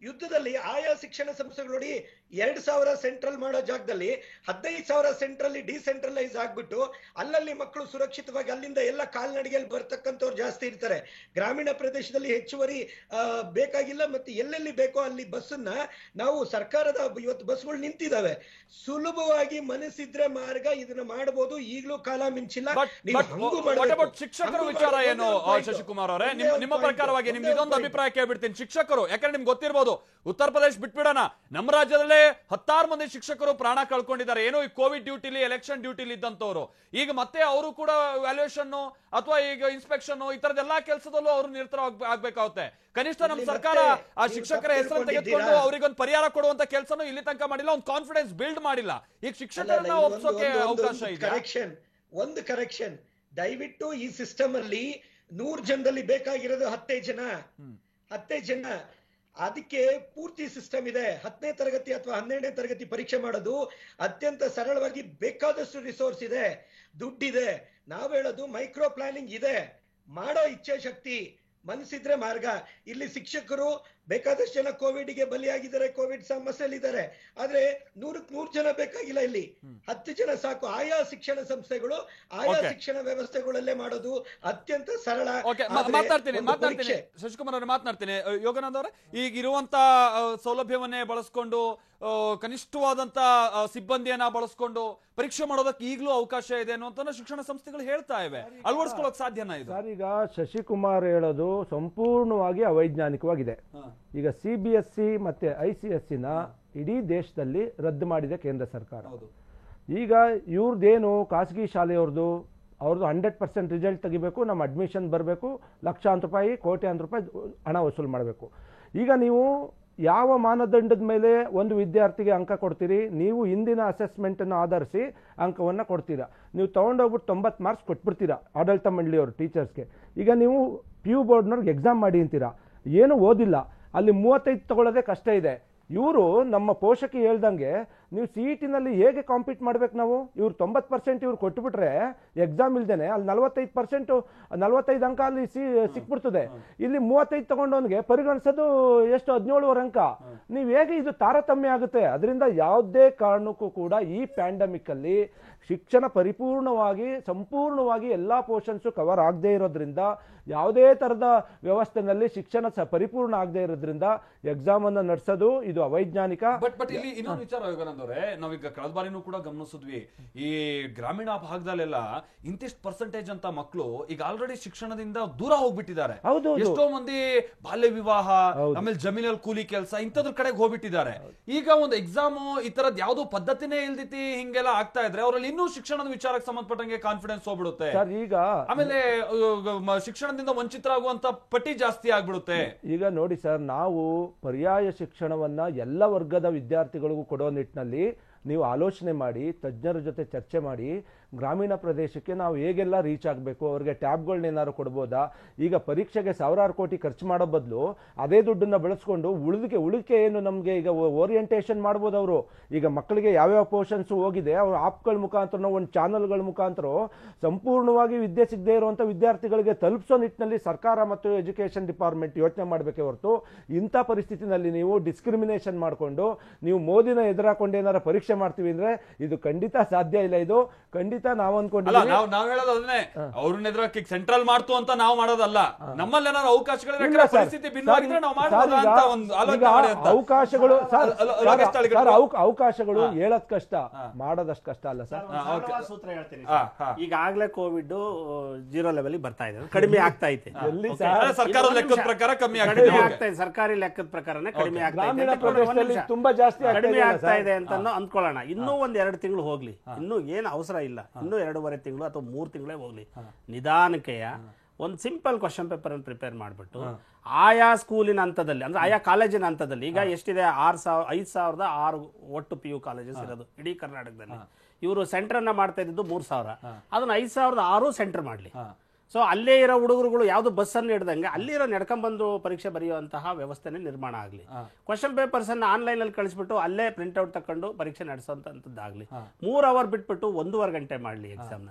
ಯುದ್ಧದಲ್ಲಿ ಆಯಾ ಶಿಕ್ಷಣ ಸಂಸ್ಥೆಗಳು ನೋಡಿ 2,000 ಸೆಂಟ್ರಲ್ ಮಾಡೋ ಜಾಗದಲ್ಲಿ 15,000 ಸೆಂಟ್ರಲ್ಲಿ ಡಿಸೆಂಟ್ರಲೈಸ್ ಆಗ್ಬಿಟ್ಟು ಅಲ್ಲಲ್ಲಿ ಮಕ್ಕಳು ಸುರಕ್ಷಿತವಾಗಿ, ಅಲ್ಲಿಂದ ಎಲ್ಲ ಕಾಲ್ನಡಿಗೆಯಲ್ಲಿ ಬರ್ತಕ್ಕಂಥವ್ರು ಜಾಸ್ತಿ ಇರ್ತಾರೆ. ಗ್ರಾಮೀಣ ಪ್ರದೇಶದಲ್ಲಿ ಹೆಚ್ಚುವರಿ ಬೇಕಾಗಿಲ್ಲ. ಮತ್ತೆ ಎಲ್ಲೆಲ್ಲಿ ಬೇಕೋ ಅಲ್ಲಿ ಬಸ್ಸನ್ನ ನಾವು ಸರ್ಕಾರದ ಇವತ್ತು ಬಸ್ಗಳು ನಿಂತಿದ್ದಾವೆ, ಸುಲಭವಾಗಿ ಮನಸ್ಸಿದ್ರೆ ಮಾರ್ಗ ಇದನ್ನ ಮಾಡಬಹುದು. ಈಗಲೂ ಕಾಲ ಮಿಂಚಿಲ್ಲ. ಶಿಕ್ಷಕರ ವಿಚಾರ ಏನು ಶಶಿಕುಮಾರ್ ಅವರೇ? ನಿಮ್ಮ ಪ್ರಕಾರವಾಗಿ ನಿಮ್ಗೆ ಇದೊಂದು ಅಭಿಪ್ರಾಯ ಕೇಳ್ಬಿಡ್ತೀನಿ. ಶಿಕ್ಷಕರು, ಯಾಕಂದ್ರೆ ನಿಮ್ಗೆ ಗೊತ್ತಿರಬಹುದು ಇರೋದು. ಉತ್ತರ ಪ್ರದೇಶ ಬಿಟ್ಬಿಡೋಣ, ನಮ್ಮ ರಾಜ್ಯದಲ್ಲೇ 10 ಮಂದಿ ಶಿಕ್ಷಕರು ಪ್ರಾಣ ಕಳ್ಕೊಂಡಿದ್ದಾರೆ. ಏನೋ ಈ ಕೋವಿಡ್ ಡ್ಯೂಟಿಲಿ, ಎಲೆಕ್ಷನ್ ಡ್ಯೂಟಿಲಿ ಇದ್ದಂತವ್ರು. ಈಗ ಮತ್ತೆ ಅವರು ಕೂಡ ವ್ಯಾಲ್ಯೂಯೇಷನ್ ಅಥವಾ ಈಗ ಇನ್ಸ್ಪೆಕ್ಷನ್ ಈ ತರದೆಲ್ಲಾ ಕೆಲಸದಲ್ಲೂ ಅವರು ನಿರತರ ಆಗ್ಬೇಕಾಗುತ್ತೆ. ಕನಿಷ್ಠ ನಮ್ಮ ಸರ್ಕಾರ ಆ ಶಿಕ್ಷಕರ ಹೆಸರನ್ನು ತೆಗೆದುಕೊಂಡು ಅವರಿಗೊಂದು ಪರಿಹಾರ ಕೊಡುವಂತ ಕೆಲಸನೂ ಇಲ್ಲಿ ತನಕ ಮಾಡಿಲ್ಲ, ಒಂದು ಕಾನ್ಫಿಡೆನ್ಸ್ ಬಿಲ್ಡ್ ಮಾಡಿಲ್ಲ. ಈಗ ಶಿಕ್ಷಕರನ್ನ ಒಪ್ಸೋಕೆ ಅವಕಾಶ ಇದೆ. ಒಂದು ಕರೆಕ್ಷನ್, ದಯವಿಟ್ಟು ಈ ಸಿಸ್ಟಮ್ ಅಲ್ಲಿ 100 ಜನದಲ್ಲಿ ಬೇಕಾಗಿರೋದು 10 ಜನ. ಅದಕ್ಕೆ ಪೂರ್ತಿ ಸಿಸ್ಟಮ್ ಇದೆ. 10ನೇ ತರಗತಿ ಅಥವಾ 12ನೇ ತರಗತಿ ಪರೀಕ್ಷೆ ಮಾಡೋದು ಅತ್ಯಂತ ಸರಳವಾಗಿ, ಬೇಕಾದಷ್ಟು ರಿಸೋರ್ಸ್ ಇದೆ, ದುಡ್ಡಿದೆ. ನಾವು ಹೇಳೋದು ಮೈಕ್ರೋ ಪ್ಲಾನಿಂಗ್ ಇದೆ, ಮಾಡೋ ಇಚ್ಛೆ ಶಕ್ತಿ, ಮನಸ್ಸಿದ್ರೆ ಮಾರ್ಗ. ಇಲ್ಲಿ ಶಿಕ್ಷಕರು ಬೇಕಾದಷ್ಟು ಜನ ಕೋವಿಡ್ಗೆ ಬಲಿಯಾಗಿದ್ದಾರೆ, ಕೋವಿಡ್ ಸಮಸ್ಯೆಲಿದ್ದಾರೆ. ಆದ್ರೆ 100 ಜನ ಬೇಕಾಗಿಲ್ಲ, ಇಲ್ಲಿ 10 ಜನ ಸಾಕು. ಆಯಾ ಶಿಕ್ಷಣ ಸಂಸ್ಥೆಗಳು, ಆಯಾ ಶಿಕ್ಷಣ ವ್ಯವಸ್ಥೆಗಳಲ್ಲೇ ಮಾಡೋದು ಅತ್ಯಂತ ಸರಳ. ಮಾತಾಡ್ತೀನಿ ಶಶಿಕುಮಾರ್ ಅವರೇ, ಮಾತನಾಡ್ತೀನಿ. ಯೋಗಾನಂದ್ ಅವರೇ, ಈಗ ಇರುವಂತ ಸೌಲಭ್ಯವನ್ನೇ ಬಳಸ್ಕೊಂಡು, ಕನಿಷ್ಠವಾದಂತ ಸಿಬ್ಬಂದಿಯನ್ನ ಬಳಸ್ಕೊಂಡು ಪರೀಕ್ಷೆ ಮಾಡೋದಕ್ಕೆ ಈಗಲೂ ಅವಕಾಶ ಇದೆ ಅನ್ನುವಂತ ಶಿಕ್ಷಣ ಸಂಸ್ಥೆಗಳು ಹೇಳ್ತಾ ಇವೆ. ಅಳವಡಿಸ್ಕೊಳ್ಳೋಕೆ ಸಾಧ್ಯನಾ ಇದು? ಸರ್, ಈಗ ಶಶಿಕುಮಾರ್ ಹೇಳೋದು ಸಂಪೂರ್ಣವಾಗಿ ಅವೈಜ್ಞಾನಿಕವಾಗಿದೆ. ಈಗ CBSE ಮತ್ತೆ ICSE ಇಡೀ ದೇಶದಲ್ಲಿ ರದ್ದು ಮಾಡಿದೆ ಕೇಂದ್ರ ಸರ್ಕಾರ. ಈಗ ಇವ್ರದ್ದೇನು ಖಾಸಗಿ ಶಾಲೆಯವ್ರದ್ದು 100% ರಿಸಲ್ಟ್ ತೆಗಿಬೇಕು, ನಮ್ಮ ಅಡ್ಮಿಷನ್ ಬರಬೇಕು, ಲಕ್ಷಾಂತರ ರೂಪಾಯಿ, ಕೋಟ್ಯಾಂತರ ರೂಪಾಯಿ ಹಣ ವಸೂಲು ಮಾಡಬೇಕು. ಈಗ ನೀವು ಯಾವ ಮಾನದಂಡದ ಮೇಲೆ ಒಂದು ವಿದ್ಯಾರ್ಥಿಗೆ ಅಂಕ ಕೊಡ್ತೀರಿ? ನೀವು ಹಿಂದಿನ ಅಸೆಸ್ಮೆಂಟನ್ನು ಆಧರಿಸಿ ಅಂಕವನ್ನು ಕೊಡ್ತೀರಾ. ನೀವು ತೊಗೊಂಡೋಗ್ಬಿಟ್ಟು 90 ಮಾರ್ಕ್ಸ್ ಕೊಟ್ಬಿಡ್ತೀರಾ ಆಡಳಿತ ಮಂಡಳಿಯವರು ಟೀಚರ್ಸ್ಗೆ. ಈಗ ನೀವು PU ಬೋರ್ಡ್ನವ್ರಿಗೆ ಎಕ್ಸಾಮ್ ಮಾಡಿ ಅಂತೀರಾ, ಏನು ಓದಿಲ್ಲ, ಅಲ್ಲಿ 35 ತಗೊಳ್ಳೋದೇ ಕಷ್ಟ ಇದೆ. ಇವರು ನಮ್ಮ ಪೋಷಕಿ ಹೇಳ್ದಂಗೆ ನೀವು CET-ನಲ್ಲಿ ಹೇಗೆ ಕಾಂಪೀಟ್ ಮಾಡ್ಬೇಕು ನಾವು? ಇವ್ರು 90% ಇವ್ರು ಕೊಟ್ಟುಬಿಟ್ರೆ ಎಕ್ಸಾಮ್ ಇಲ್ದೇನೆ ಅಲ್ಲಿ 45 ಅಂಕ ಅಲ್ಲಿ ಸಿಕ್ಬಿಡ್ತದೆ. ಇಲ್ಲಿ 35 ತಗೊಂಡವನಿಗೆ ಪರಿಗಣಿಸೋದು ಎಷ್ಟು? 17 ಅಂಕ. ನೀವು ಹೇಗೆ ಇದು ತಾರತಮ್ಯ ಆಗುತ್ತೆ? ಅದರಿಂದ ಯಾವುದೇ ಕಾರಣಕ್ಕೂ ಕೂಡ ಈ ಪ್ಯಾಂಡಮಿಕ್ ಅಲ್ಲಿ ಶಿಕ್ಷಣ ಸಂಪೂರ್ಣವಾಗಿ ಎಲ್ಲಾ ಪೋರ್ಷನ್ಸ್ ಕವರ್ ಆಗದೆ ಇರೋದ್ರಿಂದ, ಯಾವುದೇ ತರದ ವ್ಯವಸ್ಥೆನಲ್ಲಿ ಶಿಕ್ಷಣ ಪರಿಪೂರ್ಣ ಆಗದೆ ಇರೋದ್ರಿಂದ ಎಕ್ಸಾಮ್ ಅನ್ನು ನಡೆಸೋದು ಇದು ಅವೈಜ್ಞಾನಿಕ. ಬಟ್ ಇಲ್ಲಿ ಇನ್ನೊಂದು ವಿಚಾರ ಯೋಗಾನಂದ್ ಅವರೇ, ನಾವೀಗ ಕಳೆದ ಬಾರಿನೂ ಕೂಡ ಗಮನಿಸಿದ್ವಿ, ಈ ಗ್ರಾಮೀಣ ಭಾಗದಲ್ಲೆಲ್ಲ ಇಂತಿಷ್ಟು ಪರ್ಸೆಂಟೇಜ್ ಅಂತ ಮಕ್ಕಳು ಈಗ ಆಲ್ರೆಡಿ ಶಿಕ್ಷಣದಿಂದ ದೂರ ಹೋಗ್ಬಿಟ್ಟಿದ್ದಾರೆ. ಎಷ್ಟೋ ಮಂದಿ ಬಾಲ್ಯ ವಿವಾಹ, ಆಮೇಲೆ ಜಮೀನಲ್ಲಿ ಕೂಲಿ ಕೆಲಸ, ಇಂಥದ್ರ ಕಡೆಗೆ ಹೋಗ್ಬಿಟ್ಟಿದ್ದಾರೆ. ಈಗ ಒಂದು ಎಕ್ಸಾಮ್ ಈ ತರದ್ ಯಾವ್ದು ಪದ್ಧತಿನೇ ಇಲ್ದಿತಿ ಹಿಂಗೆಲ್ಲ ಆಗ್ತಾ ಇದ್ರೆ ಅವರಲ್ಲಿ ಇನ್ನೂ ಶಿಕ್ಷಣದ ವಿಚಾರಕ್ಕೆ ಸಂಬಂಧಪಟ್ಟಂಗೆ ಕಾನ್ಫಿಡೆನ್ಸ್ ಹೋಗ್ಬಿಡುತ್ತೆ. ಈಗ ಆಮೇಲೆ ಶಿಕ್ಷಣದಿಂದ ವಂಚಿತರಾಗುವಂತ ಪಟ್ಟಿ ಜಾಸ್ತಿ ಆಗ್ಬಿಡುತ್ತೆ. ಈಗ ನೋಡಿ ಸರ್, ನಾವು ಪರ್ಯಾಯ ಶಿಕ್ಷಣವನ್ನ ಎಲ್ಲ ವರ್ಗದ ವಿದ್ಯಾರ್ಥಿಗಳಿಗೂ ಕೊಡೋ ನಿಟ್ಟಿನಲ್ಲಿ ನೀವು ಆಲೋಚನೆ ಮಾಡಿ, ತಜ್ಞರ ಜೊತೆ ಚರ್ಚೆ ಮಾಡಿ, ಗ್ರಾಮೀಣ ಪ್ರದೇಶಕ್ಕೆ ನಾವು ಹೇಗೆಲ್ಲ ರೀಚ್ ಆಗಬೇಕು, ಅವ್ರಿಗೆ ಟ್ಯಾಬ್ಗಳನ್ನೇನಾದ್ರು ಕೊಡ್ಬೋದಾ? ಈಗ ಪರೀಕ್ಷೆಗೆ ಸಾವಿರಾರು ಕೋಟಿ ಖರ್ಚು ಮಾಡೋ ಬದಲು ಅದೇ ದುಡ್ಡನ್ನ ಬಳಸ್ಕೊಂಡು ಉಳಿಕೆ ಏನು ನಮಗೆ ಈಗ ಓರಿಯೆಂಟೇಷನ್ ಮಾಡ್ಬೋದು. ಅವರು ಈಗ ಮಕ್ಕಳಿಗೆ ಯಾವ್ಯಾವ ಪೋರ್ಷನ್ಸ್ ಹೋಗಿದೆ ಅವ್ರ ಆಪ್ಗಳ ಮುಖಾಂತರ, ಒಂದು ಚಾನಲ್ಗಳ ಮುಖಾಂತರ ಸಂಪೂರ್ಣವಾಗಿ ವಿದ್ಯೆ ಸಿಗದೆ ಇರುವಂಥ ವಿದ್ಯಾರ್ಥಿಗಳಿಗೆ ತಲುಪಿಸೋ ನಿಟ್ಟಿನಲ್ಲಿ ಸರ್ಕಾರ ಮತ್ತು ಎಜುಕೇಷನ್ ಡಿಪಾರ್ಟ್ಮೆಂಟ್ ಯೋಚನೆ ಮಾಡಬೇಕೇ ಹೊರತು, ಇಂಥ ಪರಿಸ್ಥಿತಿನಲ್ಲಿ ನೀವು ಡಿಸ್ಕ್ರಿಮಿನೇಷನ್ ಮಾಡಿಕೊಂಡು ನೀವು ಮೋದಿನ ಎದುರಾಕೊಂಡು ಏನಾರ ಪರೀಕ್ಷೆ ಮಾಡ್ತೀವಿ ಅಂದ್ರೆ ಇದು ಖಂಡಿತ ಸಾಧ್ಯ ಇಲ್ಲ. ಇದು ಖಂಡಿತ ನಾವು ಅನ್ಕೊಂಡಿದ್ದೀವಿ. ನಾವ್ ಹೇಳೋದು ಅದನ್ನೇ, ಅವ್ರನ್ನ ಎದುರಾಕಿ ಸೆಂಟ್ರಲ್ ಮಾಡ್ತು ಅಂತ ನಾವು ಮಾಡೋದಲ್ಲ. ನಮ್ಮಲ್ಲಿ ಏನಾದ್ರು ಅವಕಾಶಗಳು ಹೇಳೋದ್ ಕಷ್ಟ, ಮಾಡೋದಷ್ಟು ಕಷ್ಟ ಅಲ್ಲ ಸರ್. ಸೂತ್ರ ಹೇಳ್ತೀನಿ. ಈಗಾಗಲೇ ಕೋವಿಡ್ 0 ಲೆವೆಲ್ ಬರ್ತಾ ಇದೆ, ಕಡಿಮೆ ಆಗ್ತಾ ಇದೆ. ಸರ್ಕಾರದ ಲೆಕ್ಕದ ಪ್ರಕಾರ ಕಮ್ಮಿ ಆಗ್ತಾ ಇದೆ, ಸರ್ಕಾರಿ ಲೆಕ್ಕದ ಪ್ರಕಾರನೇ ಕಡಿಮೆ ಆಗ್ತಾ ಇದೆ, ತುಂಬಾ ಜಾಸ್ತಿ ಕಡಿಮೆ ಆಗ್ತಾ ಇದೆ ಅಂತ ಅಂದ್ಕೊಳ್ಳೋಣ. ಇನ್ನೂ 1-2 ತಿಂಗಳು ಹೋಗ್ಲಿ, ಇನ್ನೂ ಏನು ಅವಸರ ಇಲ್ಲ. ಇನ್ನೂ 2.5 ತಿಂಗಳು ಅಥವಾ 3 ತಿಂಗಳೇ ಹೋಗ್ಲಿ. ನಿಧಾನಕ್ಕೆಯ ಒಂದು ಸಿಂಪಲ್ ಕ್ವಶನ್ ಪೇಪರ್ ಅನ್ನು ಪ್ರಿಪೇರ್ ಮಾಡ್ಬಿಟ್ಟು ಆಯಾ ಸ್ಕೂಲಿನ ಹಂತದಲ್ಲಿ, ಅಂದ್ರೆ ಆಯಾ ಕಾಲೇಜಿನ ಹಂತದಲ್ಲಿ, ಈಗ ಎಷ್ಟಿದೆ 5,006 ಒಟ್ಟು PU ಕಾಲೇಜಸ್ ಇರೋದು ಇಡೀ ಕರ್ನಾಟಕದಲ್ಲಿ. ಇವರು ಸೆಂಟರ್ ಅನ್ನ ಮಾಡ್ತಾ ಇದ್ದು 3,000, ಅದನ್ನ 5,006 ಸೆಂಟರ್ ಮಾಡ್ಲಿ. ಸೊ ಅಲ್ಲೇ ಇರೋ ಹುಡುಗರುಗಳು ಯಾವ್ದು ಬಸ್ ಅನ್ನು ಹಿಡ್ದಂಗೆ ಅಲ್ಲಿರೋ ನಡ್ಕೊಂಡ್ಬಂದು ಪರೀಕ್ಷೆ ಬರೆಯುವಂತಹ ವ್ಯವಸ್ಥೆನೇ ನಿರ್ಮಾಣ ಆಗಲಿ. ಕ್ವಶನ್ ಪೇಪರ್ಸ್ ಅನ್ನ ಆನ್ಲೈನ್ ಅಲ್ಲಿ ಕಳಿಸ್ಬಿಟ್ಟು ಅಲ್ಲೇ ಪ್ರಿಂಟ್ ಔಟ್ ತಕೊಂಡು ಪರೀಕ್ಷೆ ನಡೆಸೋಂತದ್ದಾಗ್ಲಿ. 3 ಅವರ್ ಬಿಟ್ಬಿಟ್ಟು 1.5 ಗಂಟೆ ಮಾಡ್ಲಿ ಎಕ್ಸಾಮ್ನ.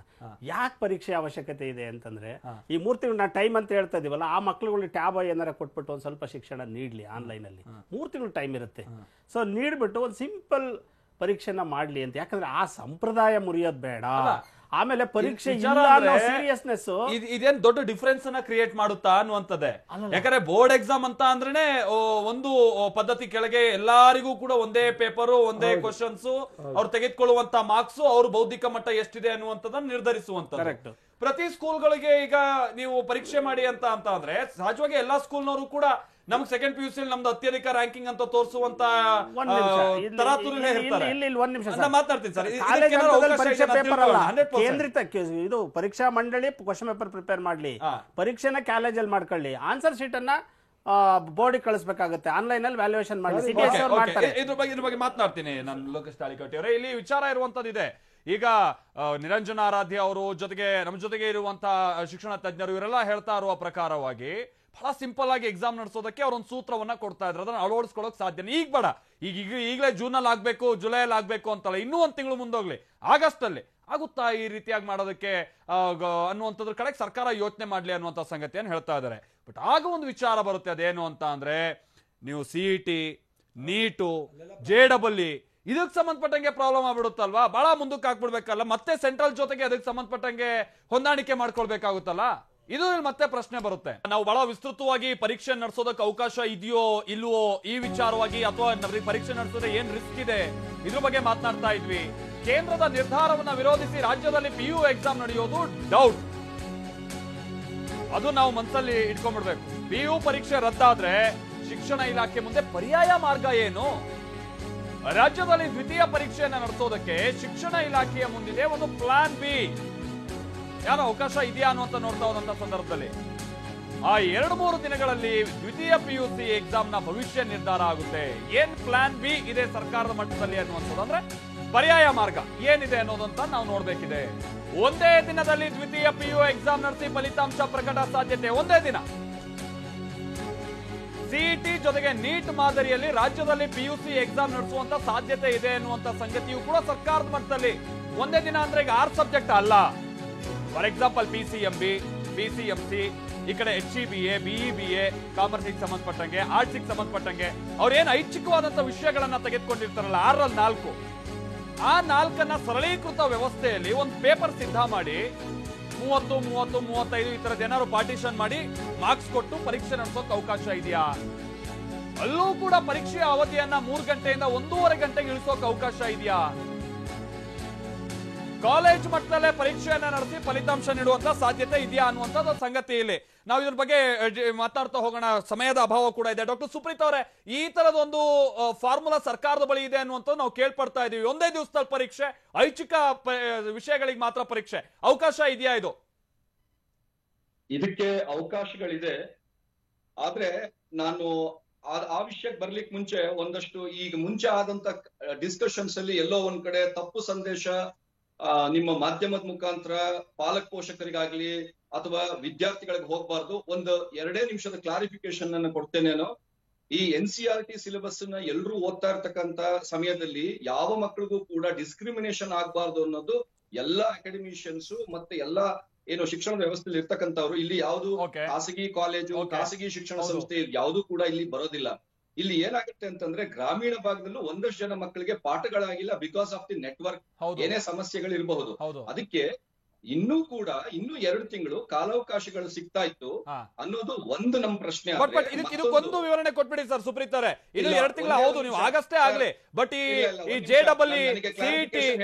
ಯಾಕೆ ಪರೀಕ್ಷೆ ಅವಶ್ಯಕತೆ ಇದೆ ಅಂತಂದ್ರೆ, ಈ 3 ತಿಂಗಳು ಟೈಮ್ ಅಂತ ಹೇಳ್ತಾ ಇದೀವಲ್ಲ, ಆ ಮಕ್ಳುಗಳಿಗೆ ಟ್ಯಾಬ್ ಏನಾರ ಕೊಟ್ಬಿಟ್ಟು ಒಂದ್ ಸ್ವಲ್ಪ ಶಿಕ್ಷಣ ನೀಡ್ಲಿ. ಆನ್ಲೈನ್ ಅಲ್ಲಿ 3 ತಿಂಗಳು ಟೈಮ್ ಇರುತ್ತೆ. ಸೊ ನೀಡ್ಬಿಟ್ಟು ಒಂದು ಸಿಂಪಲ್ ಪರೀಕ್ಷೆನ ಮಾಡ್ಲಿ ಅಂತ. ಯಾಕಂದ್ರೆ ಆ ಸಂಪ್ರದಾಯ ಮುರಿಯೋದ್ ಬೇಡ. ಆಮೇಲೆ ಪರೀಕ್ಷೆ ಸೀರಿಯಸ್ನೆಸ್ ಇದೇನ್ ದೊಡ್ಡ ಡಿಫರೆನ್ಸ್ ಅನ್ನ ಕ್ರಿಯೇಟ್ ಮಾಡುತ್ತಾ ಅನ್ನುವಂಥದ್ದೇ. ಯಾಕಂದ್ರೆ ಬೋರ್ಡ್ ಎಕ್ಸಾಮ್ ಅಂತ ಅಂದ್ರೆ ಒಂದು ಪದ್ಧತಿ ಕೆಳಗೆ ಎಲ್ಲರಿಗೂ ಕೂಡ ಒಂದೇ ಪೇಪರು, ಒಂದೇ ಕ್ವಶನ್ಸ್, ಅವ್ರು ತೆಗೆದುಕೊಳ್ಳುವಂತ ಮಾರ್ಕ್ಸ್, ಅವ್ರ ಬೌದ್ಧಿಕ ಮಟ್ಟ ಎಷ್ಟಿದೆ ಅನ್ನುವಂಥದ್ದನ್ನ ನಿರ್ಧರಿಸುವಂತ. ಪ್ರತಿ ಸ್ಕೂಲ್ಗಳಿಗೆ ಈಗ ನೀವು ಪರೀಕ್ಷೆ ಮಾಡಿ ಅಂತ ಅಂದ್ರೆ ಸಹಜವಾಗಿ ಎಲ್ಲಾ ಸ್ಕೂಲ್ನವರು ಕೂಡ ನಮ್ಗೆ ಸೆಕೆಂಡ್ PUC ನಮ್ದು ಅತ್ಯಧಿಕ ರ್ಯಾಂಕಿಂಗ್ ಅಂತ ತೋರಿಸುವಂತ ಒಂದ್ ನಿಮಿಷ. ತರಾತುರಿಲೇ ಇರ್ತಾರೆ. ಇಲ್ಲಿ ಒಂದ್ ನಿಮಿಷ ಅಂತ ಮಾತಾಡ್ತೀನಿ ಸರ್. ಕಾಲೇಜ್ ಹಂತದಲ್ಲಿ ಪರೀಕ್ಷೆ ಪೇಪರ್ ಅಲ್ಲ, 100%. ಕೇಂದ್ರಿತ ಇದು ಪರೀಕ್ಷಾ ಮಂಡಳಿ ಕ್ವಶನ್ ಪೇಪರ್ ಪ್ರಿಪೇರ್ ಮಾಡ್ಲಿ, ಪರೀಕ್ಷೆನ ಕಾಲೇಜಲ್ಲಿ ಮಾಡ್ಕೊಳ್ಳಿ, ಆನ್ಸರ್ ಶೀಟ್ ಅನ್ನ ಬೋರ್ಡ್ ಕಳಿಸಬೇಕಾಗುತ್ತೆ, ಆನ್ಲೈನ್ ಅಲ್ಲಿ ವ್ಯಾಲ್ಯೂಯೇಷನ್ ಮಾಡಿ CBSE ಅವರು ಮಾಡ್ತಾರೆ. ಇದ್ರ ಬಗ್ಗೆ ಮಾತನಾಡ್ತೀನಿ ನಾನು ಲೋಕೇಶ್ ತಾಳಿಕೋಟೆ ಅವರೇ. ಇಲ್ಲಿ ವಿಚಾರ ಇರುವಂತದ್ದಿದೆ. ಈಗ ನಿರಂಜನ ಆರಾಧ್ಯ ಅವರು ಜೊತೆಗೆ ನಮ್ಮ ಜೊತೆಗೆ ಇರುವಂತಹ ಶಿಕ್ಷಣ ತಜ್ಞರು ಇವರೆಲ್ಲ ಹೇಳ್ತಾ ಇರುವ ಪ್ರಕಾರವಾಗಿ ಬಹಳ ಸಿಂಪಲ್ ಆಗಿ ಎಕ್ಸಾಮ್ ನಡೆಸೋದಕ್ಕೆ ಅವರೊಂದು ಸೂತ್ರವನ್ನ ಕೊಡ್ತಾ ಇದ್ರು. ಅದನ್ನ ಅಳವಡಿಸ್ಕೊಳ್ಳೋಕೆ ಸಾಧ್ಯ ಈಗ ಬೇಡ, ಈಗಲೇ ಜೂನ್ ಅಲ್ಲಿ ಆಗ್ಬೇಕು, ಜುಲೈಯಲ್ಲಿ ಆಗ್ಬೇಕು ಅಂತಲ್ಲ, ಇನ್ನೂ ಒಂದು ತಿಂಗಳು ಮುಂದೋಗ್ಲಿ, ಆಗಸ್ಟ್ ಅಲ್ಲಿ ಆಗುತ್ತಾ ಈ ರೀತಿಯಾಗಿ ಮಾಡೋದಕ್ಕೆ ಅನ್ನುವಂಥದ್ರ ಕಡೆಗೆ ಸರ್ಕಾರ ಯೋಚನೆ ಮಾಡ್ಲಿ ಅನ್ನುವಂಥ ಸಂಗತಿಯನ್ನು ಹೇಳ್ತಾ ಇದ್ದಾರೆ. ಬಟ್ ಆಗ ಒಂದು ವಿಚಾರ ಬರುತ್ತೆ, ಅದೇನು ಅಂತ ಅಂದ್ರೆ ನೀವು CET, ನೀಟು, JEE ಇದಕ್ಕೆ ಸಂಬಂಧಪಟ್ಟಂಗೆ ಪ್ರಾಬ್ಲಮ್ ಆಗ್ಬಿಡುತ್ತಲ್ವಾ, ಬಹಳ ಮುಂದಕ್ಕೆ ಹಾಕ್ಬಿಡ್ಬೇಕಲ್ಲ, ಮತ್ತೆ ಸೆಂಟ್ರಲ್ ಜೊತೆಗೆ ಅದಕ್ಕೆ ಸಂಬಂಧಪಟ್ಟಂಗೆ ಹೊಂದಾಣಿಕೆ ಮಾಡ್ಕೊಳ್ಬೇಕಾಗುತ್ತಲ್ಲ, ಇದು ಮತ್ತೆ ಪ್ರಶ್ನೆ ಬರುತ್ತೆ. ನಾವು ಬಹಳ ವಿಸ್ತೃತವಾಗಿ ಪರೀಕ್ಷೆ ನಡೆಸೋದಕ್ಕೆ ಅವಕಾಶ ಇದೆಯೋ ಇಲ್ವೋ ಈ ವಿಚಾರವಾಗಿ, ಅಥವಾ ಪರೀಕ್ಷೆ ನಡೆಸೋದ್ರೆ ಏನ್ ರಿಸ್ಕ್ ಇದೆ ಇದ್ರ ಬಗ್ಗೆ ಮಾತನಾಡ್ತಾ ಇದ್ವಿ. ಕೇಂದ್ರದ ನಿರ್ಧಾರವನ್ನ ವಿರೋಧಿಸಿ ರಾಜ್ಯದಲ್ಲಿ PU ಎಕ್ಸಾಮ್ ನಡೆಯೋದು ಡೌಟ್, ಅದು ನಾವು ಮನಸ್ಸಲ್ಲಿ ಇಟ್ಕೊಂಡ್ಬಿಡ್ಬೇಕು. PU ಪರೀಕ್ಷೆ ರದ್ದಾದ್ರೆ ಶಿಕ್ಷಣ ಇಲಾಖೆ ಮುಂದೆ ಪರ್ಯಾಯ ಮಾರ್ಗ ಏನು? ರಾಜ್ಯದಲ್ಲಿ ದ್ವಿತೀಯ ಪರೀಕ್ಷೆಯನ್ನ ನಡೆಸೋದಕ್ಕೆ ಶಿಕ್ಷಣ ಇಲಾಖೆಯ ಮುಂದಿದೆ ಒಂದು ಪ್ಲಾನ್ ಬಿ. ಯಾರೋ ಅವಕಾಶ ಇದೆಯಾ ಅನ್ನುವಂತ ನೋಡ್ತಾ ಹೋದಂತ ಸಂದರ್ಭದಲ್ಲಿ ಆ 2-3 ದಿನಗಳಲ್ಲಿ ದ್ವಿತೀಯ PUC ಎಕ್ಸಾಮ್ ನ ಭವಿಷ್ಯ ನಿರ್ಧಾರ ಆಗುತ್ತೆ. ಏನ್ ಪ್ಲಾನ್ ಬಿ ಇದೆ ಸರ್ಕಾರದ ಮಟ್ಟದಲ್ಲಿ ಅನ್ನುವಂಥದ್ದು, ಅಂದ್ರೆ ಪರ್ಯಾಯ ಮಾರ್ಗ ಏನಿದೆ ಅನ್ನೋದಂತ ನಾವು ನೋಡ್ಬೇಕಿದೆ. ಒಂದೇ ದಿನದಲ್ಲಿ ದ್ವಿತೀಯ PU ಎಕ್ಸಾಮ್ ನಡೆಸಿ ಫಲಿತಾಂಶ ಪ್ರಕಟ ಸಾಧ್ಯತೆ, ಒಂದೇ ದಿನ. CET ಜೊತೆಗೆ ನೀಟ್ ಮಾದರಿಯಲ್ಲಿ ರಾಜ್ಯದಲ್ಲಿ PUC ಎಕ್ಸಾಮ್ ನಡೆಸುವಂತ ಸಾಧ್ಯತೆ ಇದೆ ಅನ್ನುವಂತ ಸಂಗತಿಯು ಕೂಡ ಸರ್ಕಾರದ ಮಟ್ಟದಲ್ಲಿ ಒಂದೇ ದಿನ ಅಂದ್ರೆ ಈಗ 6 ಸಬ್ಜೆಕ್ಟ್ ಅಲ್ಲ. ಫಾರ್ ಎಕ್ಸಾಂಪಲ್ PCMB, PCMC, ಈ ಕಡೆ HEBA, BEBA, ಕಾಮರ್ಸಿಗೆ ಸಂಬಂಧಪಟ್ಟಂಗೆ, ಆರ್ಟ್ಸಿಗೆ ಸಂಬಂಧಪಟ್ಟಂಗೆ ಅವ್ರೇನು ಐಚ್ಛಿಕವಾದಂತ ವಿಷಯಗಳನ್ನ ತೆಗೆದುಕೊಂಡಿರ್ತಾರಲ್ಲ 6ರಲ್ಲಿ 4, ಆ 4ಅನ್ನ ಸರಳೀಕೃತ ವ್ಯವಸ್ಥೆಯಲ್ಲಿ ಒಂದು ಪೇಪರ್ ಸಿದ್ಧ ಮಾಡಿ 30, 30, 35 ಈ ತರದ ಏನಾದ್ರು ಪಾರ್ಟಿಷನ್ ಮಾಡಿ ಮಾರ್ಕ್ಸ್ ಕೊಟ್ಟು ಪರೀಕ್ಷೆ ನಡೆಸೋಕೆ ಅವಕಾಶ ಇದೆಯಾ? ಅಲ್ಲೂ ಕೂಡ ಪರೀಕ್ಷೆಯ ಅವಧಿಯನ್ನ 3 ಗಂಟೆಯಿಂದ 1.5 ಗಂಟೆಗೆ ಇಳಿಸೋಕೆ ಅವಕಾಶ ಇದೆಯಾ? ಕಾಲೇಜ್ ಮಟ್ಟದಲ್ಲೇ ಪರೀಕ್ಷೆಯನ್ನ ನಡೆಸಿ ಫಲಿತಾಂಶ ನೀಡುವಂತ ಸಾಧ್ಯತೆ ಇದೆಯಾ ಅನ್ನುವಂಥದ್ದು ಸಂಗತಿ. ಇಲ್ಲಿ ನಾವು ಇದ್ರ ಬಗ್ಗೆ ಮಾತಾಡ್ತಾ ಹೋಗೋಣ, ಸಮಯದ ಅಭಾವ ಕೂಡ ಇದೆ. ಡಾಕ್ಟರ್ ಸುಪ್ರೀತ್ ಅವರೇ, ಈ ತರದೊಂದು ಫಾರ್ಮುಲಾ ಸರ್ಕಾರದ ಬಳಿ ಇದೆ ಅನ್ನುವಂಥದ್ದು ನಾವು ಕೇಳ್ಪಡ್ತಾ ಇದೀವಿ. ಒಂದೇ ದಿವಸದಲ್ಲಿ ಪರೀಕ್ಷೆ, ಐಚ್ಛಿಕ ವಿಷಯಗಳಿಗೆ ಮಾತ್ರ ಪರೀಕ್ಷೆ, ಅವಕಾಶ ಇದೆಯಾ? ಇದು ಇದಕ್ಕೆ ಅವಕಾಶಗಳಿದೆ, ಆದ್ರೆ ನಾನು ಆ ವಿಷಯಕ್ಕೆ ಬರ್ಲಿಕ್ಕೆ ಮುಂಚೆ ಒಂದಷ್ಟು ಈಗ ಮುಂಚೆ ಆದಂತ ಡಿಸ್ಕಷನ್ಸ್ ಅಲ್ಲಿ ಎಲ್ಲೋ ಒಂದ್ ಕಡೆ ತಪ್ಪು ಸಂದೇಶ ನಿಮ್ಮ ಮಾಧ್ಯಮದ ಮುಖಾಂತರ ಪಾಲಕ ಪೋಷಕರಿಗಾಗ್ಲಿ ಅಥವಾ ವಿದ್ಯಾರ್ಥಿಗಳಿಗೆ ಹೋಗ್ಬಾರ್ದು. ಒಂದು 2 ನಿಮಿಷದ ಕ್ಲಾರಿಫಿಕೇಶನ್ ಅನ್ನು ಕೊಡ್ತೇನೇನೋ. ಈ NCERT ಸಿಲೆಬಸ್ ನ ಎಲ್ಲರೂ ಓದ್ತಾ ಇರ್ತಕ್ಕಂತ ಸಮಯದಲ್ಲಿ ಯಾವ ಮಕ್ಕಳಿಗೂ ಕೂಡ ಡಿಸ್ಕ್ರಿಮಿನೇಷನ್ ಆಗ್ಬಾರ್ದು ಅನ್ನೋದು ಎಲ್ಲಾ ಅಕಾಡೆಮಿಷಿಯನ್ಸ್ ಮತ್ತೆ ಎಲ್ಲಾ ಏನು ಶಿಕ್ಷಣ ವ್ಯವಸ್ಥೆಯಲ್ಲಿ ಇರ್ತಕ್ಕಂಥವ್ರು, ಇಲ್ಲಿ ಯಾವುದು ಖಾಸಗಿ ಕಾಲೇಜು, ಖಾಸಗಿ ಶಿಕ್ಷಣ ಸಂಸ್ಥೆ ಯಾವುದು ಕೂಡ ಇಲ್ಲಿ ಬರೋದಿಲ್ಲ. ಇಲ್ಲಿ ಏನಾಗುತ್ತೆ ಅಂತಂದ್ರೆ ಗ್ರಾಮೀಣ ಭಾಗದಲ್ಲೂ ಒಂದಷ್ಟು ಜನ ಮಕ್ಕಳಿಗೆ ಪಾಠಗಳಾಗಿಲ್ಲ ಬಿಕಾಸ್ ಆಫ್ ದಿ ನೆಟ್ವರ್ಕ್, ಏನೇ ಸಮಸ್ಯೆಗಳಿರಬಹುದು. ಅದಕ್ಕೆ ಇನ್ನೂ 2 ತಿಂಗಳು ಕಾಲಾವಕಾಶಗಳು ಸಿಗ್ತಾ ಇತ್ತು ಅನ್ನೋದು ಒಂದು ನಮ್ಮ ಪ್ರಶ್ನೆ. ಇದಕ್ಕೊಂದು ವಿವರಣೆ ಕೊಟ್ಬಿಡಿ ಸರ್ ಸುಪ್ರೀತ್ ಅವರೇ. ಇದು 2 ತಿಂಗಳು ಹೌದು, ನೀವು ಆಗಷ್ಟೇ ಆಗ್ಲಿ, ಬಟ್ ಈ JEE, CET,